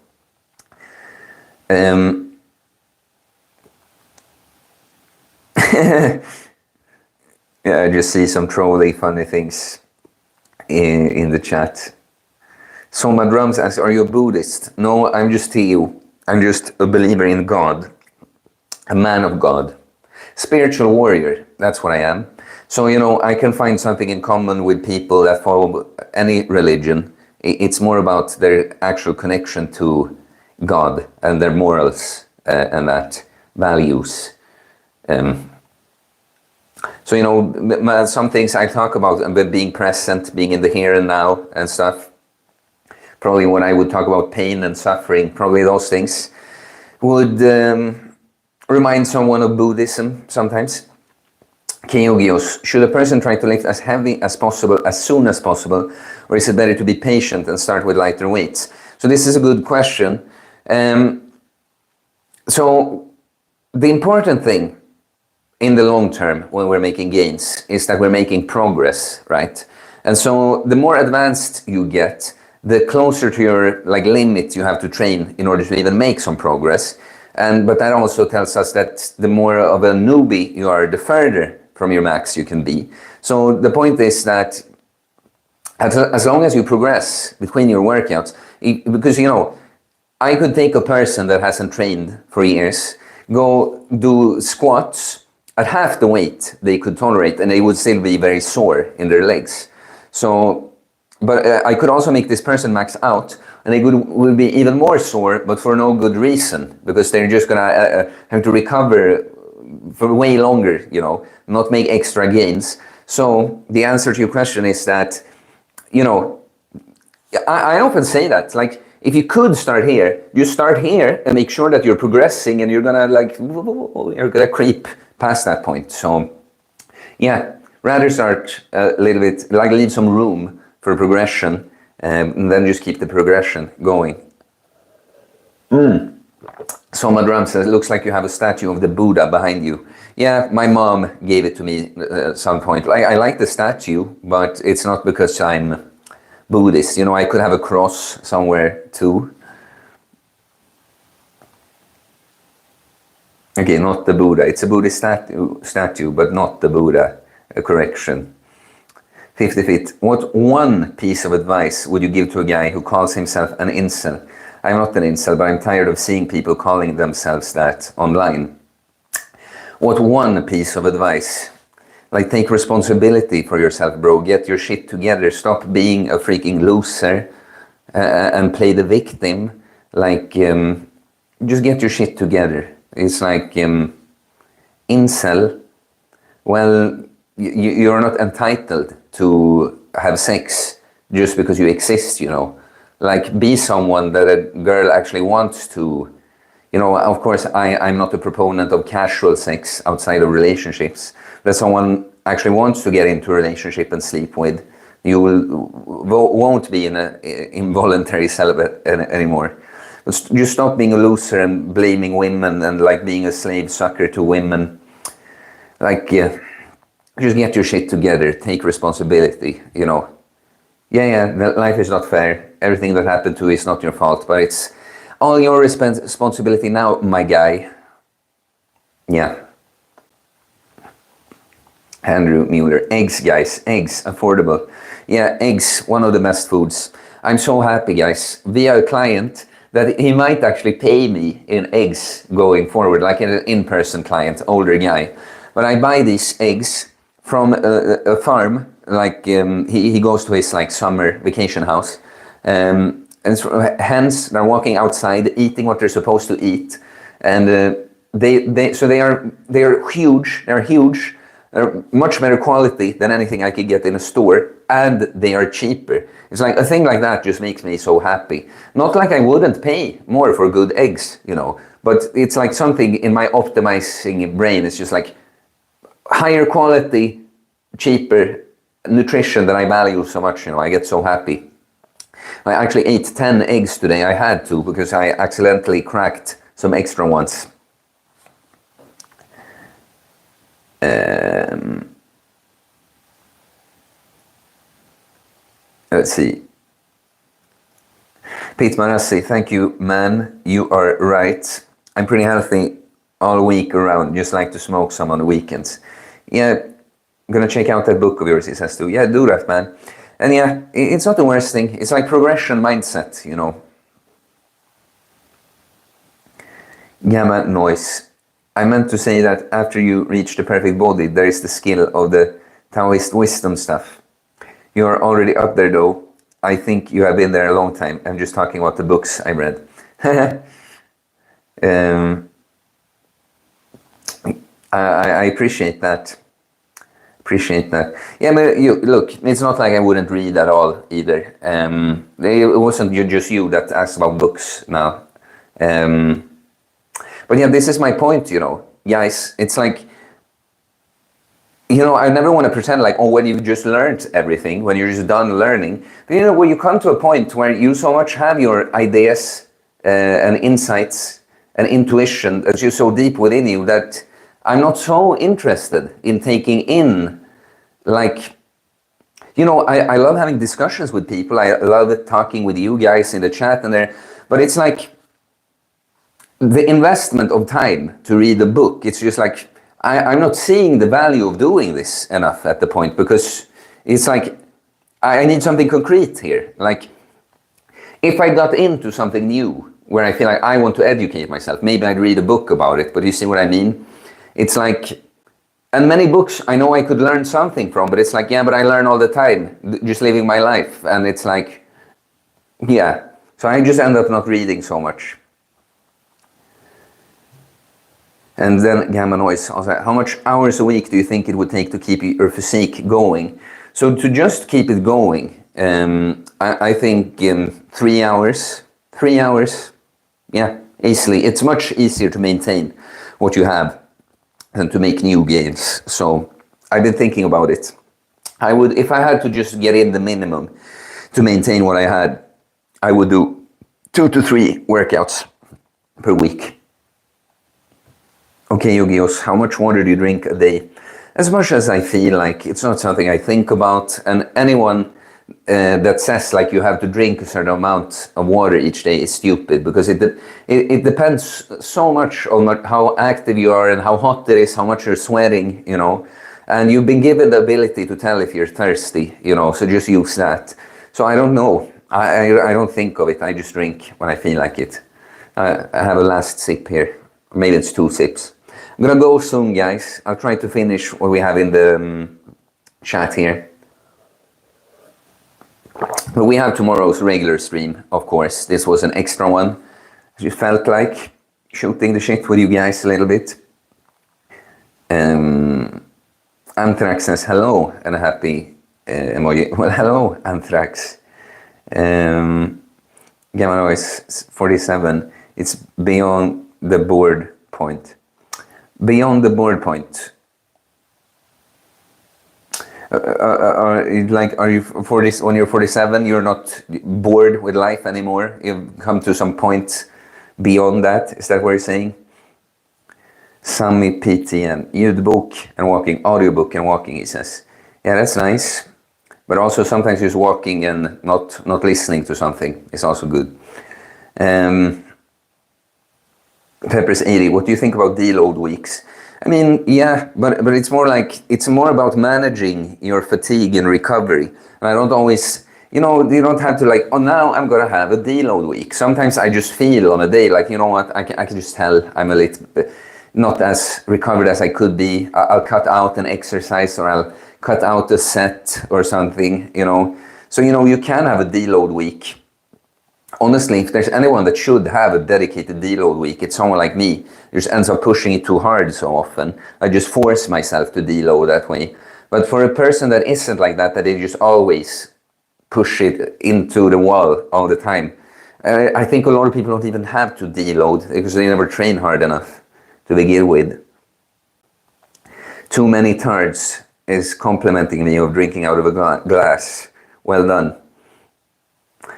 Yeah, I just see some trolly funny things in the chat. Soma Drums asks, are you a Buddhist? No, I'm just Theo. I'm just a believer in God, a man of God, spiritual warrior. That's what I am. So, you know, I can find something in common with people that follow any religion. It's more about their actual connection to God and their morals and that values. So, you know, some things I talk about, being present, being in the here and now and stuff. Probably when I would talk about pain and suffering, probably those things would remind someone of Buddhism sometimes. Keogios, should a person try to lift as heavy as possible, as soon as possible, or is it better to be patient and start with lighter weights? So this is a good question. So the important thing in the long term when we're making gains is that we're making progress, right? And so the more advanced you get, the closer to your limit you have to train in order to even make some progress. But that also tells us that the more of a newbie you are, the further from your max you can be. So the point is that as long as you progress between your workouts, because, you know, I could take a person that hasn't trained for years, go do squats at half the weight they could tolerate, and they would still be very sore in their legs. So, but I could also make this person max out, and they will be even more sore, but for no good reason, because they're just gonna have to recover for way longer, you know, not make extra gains. So the answer to your question is that, you know, I often say that, like, if you could start here, you start here and make sure that you're progressing, and you're gonna creep past that point. So yeah, rather start a little bit, leave some room for progression, and then just keep the progression going. Soma Drum says, looks like you have a statue of the Buddha behind you. Yeah, my mom gave it to me at some point. I like the statue, but it's not because I'm Buddhist. You know, I could have a cross somewhere too. Okay, not the Buddha. It's a Buddhist statue, but not the Buddha. A correction. 50 feet. What one piece of advice would you give to a guy who calls himself an incel? I'm not an incel, but I'm tired of seeing people calling themselves that online. What one piece of advice? Like, take responsibility for yourself, bro. Get your shit together. Stop being a freaking loser and play the victim. Like, just get your shit together. It's like, incel, well, you're not entitled to have sex just because you exist, you know. Like, be someone that a girl actually wants to, you know. Of course, I'm not a proponent of casual sex outside of relationships. That someone actually wants to get into a relationship and sleep with, you won't be in an involuntary celibate anymore. But just stop being a loser and blaming women and like being a slave sucker to women. Like, just get your shit together, take responsibility, you know. Yeah, life is not fair. Everything that happened to you is not your fault, but it's all your responsibility now, my guy. Yeah. Andrew Mueller. Eggs, guys. Eggs, affordable. Yeah, eggs, one of the best foods. I'm so happy, guys, via a client, that he might actually pay me in eggs going forward, like an in-person client, older guy. But I buy these eggs from a farm. Like, he goes to his like summer vacation house, and so, hens, they're walking outside eating what they're supposed to eat, and they are huge. They're huge. They're much better quality than anything I could get in a store, and they are cheaper. It's like a thing like that just makes me so happy. Not like I wouldn't pay more for good eggs, you know, but it's like something in my optimizing brain. It's just like higher quality, cheaper, nutrition that I value so much, I get so happy. I actually ate 10 eggs today. I had to because I accidentally cracked some extra ones. Let's see. Pete Manassi, thank you, man. You are right. I'm pretty healthy all week around. Just like to smoke some on the weekends. Yeah, I'm gonna check out that book of yours, he says too. Yeah, do that, man. And yeah, it's not the worst thing. It's like progression mindset, Gamma noise. I meant to say that after you reach the perfect body, there is the skill of the Taoist wisdom stuff. You are already up there though. I think you have been there a long time. I'm just talking about the books I read. I appreciate that. Yeah, but look, it's not like I wouldn't read at all either. It wasn't just you that asked about books now. But yeah, this is my point, guys. It's like, I never want to pretend like, when you've just learned everything, when you're just done learning. But when you come to a point where you so much have your ideas and insights and intuition that's just so deep within you that I'm not so interested in taking in, like, I love having discussions with people. I love talking with you guys in the chat and there, but it's like the investment of time to read a book. It's just like, I'm not seeing the value of doing this enough at the point, because it's like, I need something concrete here. Like, if I got into something new where I feel like I want to educate myself, maybe I'd read a book about it, but you see what I mean? It's like, and many books I know I could learn something from, but it's like, yeah, but I learn all the time, just living my life. And it's like, yeah. So I just end up not reading so much. And then Gamma Noise, I was like, how much hours a week do you think it would take to keep your physique going? So to just keep it going, I think in 3 hours, yeah, easily. It's much easier to maintain what you have than to make new gains. So I've been thinking about it. I would, if I had to just get in the minimum to maintain what I had, I would do 2 to 3 workouts per week. Okay, Yogios, how much water do you drink a day? As much as I feel like. It's not something I think about. And anyone that says like you have to drink a certain amount of water each day is stupid, because it depends so much on how active you are and how hot it is, how much you're sweating, and you've been given the ability to tell if you're thirsty, so just use that. So I don't know. I don't think of it. I just drink when I feel like it. I have a last sip here. Maybe it's 2 sips. I'm gonna go soon, guys. I'll try to finish what we have in the chat here. But we have tomorrow's regular stream, of course. This was an extra one. I just felt like shooting the shit with you guys a little bit. Anthrax says hello and a happy emoji. Well, hello, Anthrax. Gamma Noise 47. It's beyond the board point. Beyond the board point. Are you for this when you're 47? You're not bored with life anymore. You've come to some point beyond that. Is that what you're saying? Sami PTN, ljudbok and walking, audiobook and walking. He says, yeah, that's nice. But also sometimes just walking and not listening to something is also good. Peppers 80, what do you think about deload weeks? I mean, yeah, but it's more like, it's more about managing your fatigue and recovery. And I don't always, you don't have to like, oh, now I'm going to have a deload week. Sometimes I just feel on a day, like, you know what, I can just tell I'm a little bit not as recovered as I could be. I'll cut out an exercise, or I'll cut out a set or something, So, you can have a deload week. Honestly, if there's anyone that should have a dedicated deload week, it's someone like me. Just ends up pushing it too hard so often. I just force myself to deload that way. But for a person that isn't like that they just always push it into the wall all the time, I think a lot of people don't even have to deload because they never train hard enough to begin with. Too many tards. is complimenting me of drinking out of a glass. Well done.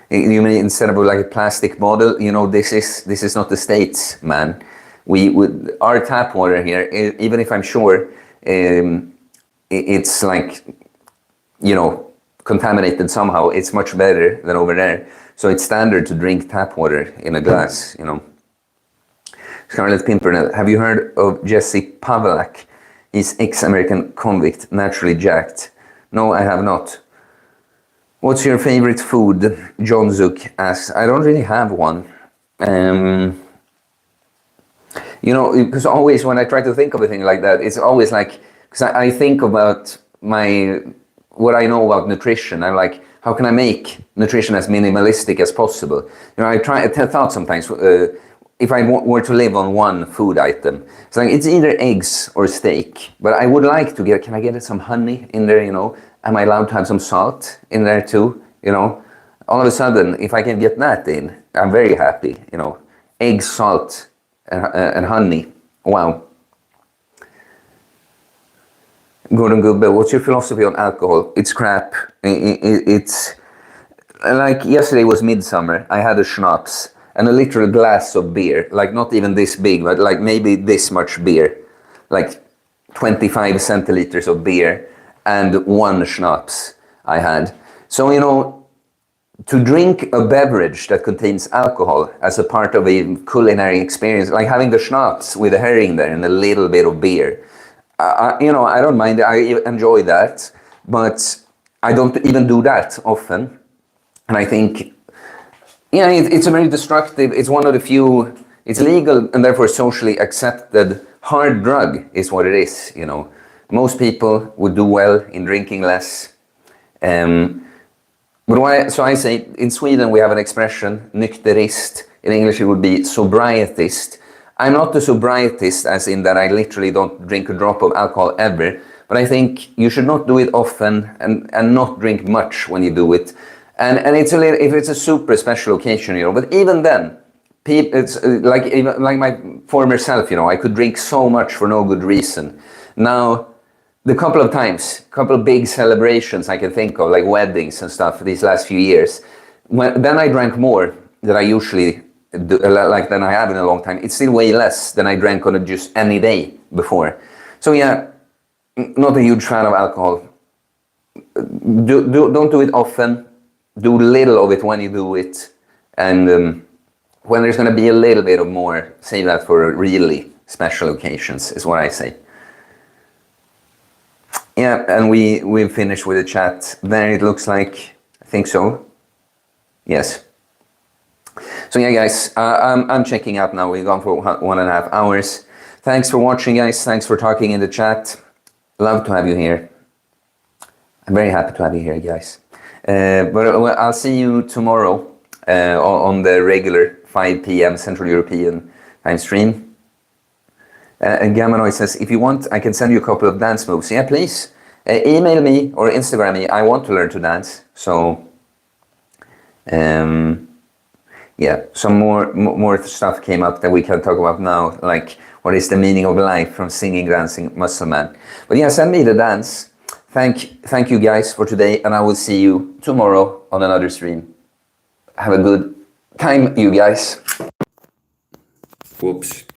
You mean instead of like a plastic bottle? You know, this is not the States, man. Our tap water here, even if I'm sure it's like, you know, contaminated somehow, it's much better than over there. So it's standard to drink tap water in a glass, you know. Scarlett Pimpernel, have you heard of Jesse Pavlak? He's ex-American convict, naturally jacked. No, I have not. What's your favorite food? John Zook asks. I don't really have one. You know, because always when I try to think of a thing like that, it's always like, because I think about what I know about nutrition. I'm like, how can I make nutrition as minimalistic as possible? You know, I thought sometimes, if I were to live on one food item, it's like, it's either eggs or steak, but I would like to can I get some honey in there, you know? Am I allowed to have some salt in there too, you know? All of a sudden, if I can get that in, I'm very happy, you know? Eggs, salt, and honey, wow. Gordon Gubbe, what's your philosophy on alcohol? It's crap. It's like yesterday was midsummer. I had a schnapps and a literal glass of beer, like not even this big, but like maybe this much beer, like 25 centiliters of beer and one schnapps I had. So, you know, to drink a beverage that contains alcohol as a part of a culinary experience, like having the schnapps with a herring there and a little bit of beer, you know, I don't mind. I enjoy that, but I don't even do that often. And I think, yeah, it's a very destructive, it's one of the few, it's legal and therefore socially accepted hard drug is what it is, you know. Most people would do well in drinking less. So I say, in Sweden we have an expression, nykterist. In English it would be sobrietist. I'm not a sobrietist as in that I literally don't drink a drop of alcohol ever, but I think you should not do it often and not drink much when you do it. And it's a little, if it's a super special occasion, you know, but even then, it's like my former self, you know, I could drink so much for no good reason. Now, the couple of big celebrations I can think of, like weddings and stuff these last few years, then I drank more than I usually do, like than I have in a long time. It's still way less than I drank on just any day before. So yeah, not a huge fan of alcohol. Don't do it often. Do little of it when you do it. And when there's going to be a little bit of more, save that for really special occasions, is what I say. Yeah, and we've finished with the chat. There it looks like, I think so. Yes. So yeah, guys, I'm checking out now. We've gone for 1.5 hours. Thanks for watching, guys. Thanks for talking in the chat. Love to have you here. I'm very happy to have you here, guys. But I'll see you tomorrow on the regular 5 p.m. Central European time stream. And Gamanoid says, if you want, I can send you a couple of dance moves. Yeah, please. Email me or Instagram me. I want to learn to dance. So, yeah, some more stuff came up that we can talk about now. Like, what is the meaning of life from singing, dancing, muscle man? But yeah, send me the dance. Thank you guys for today. And I will see you tomorrow on another stream. Have a good time, you guys. Whoops.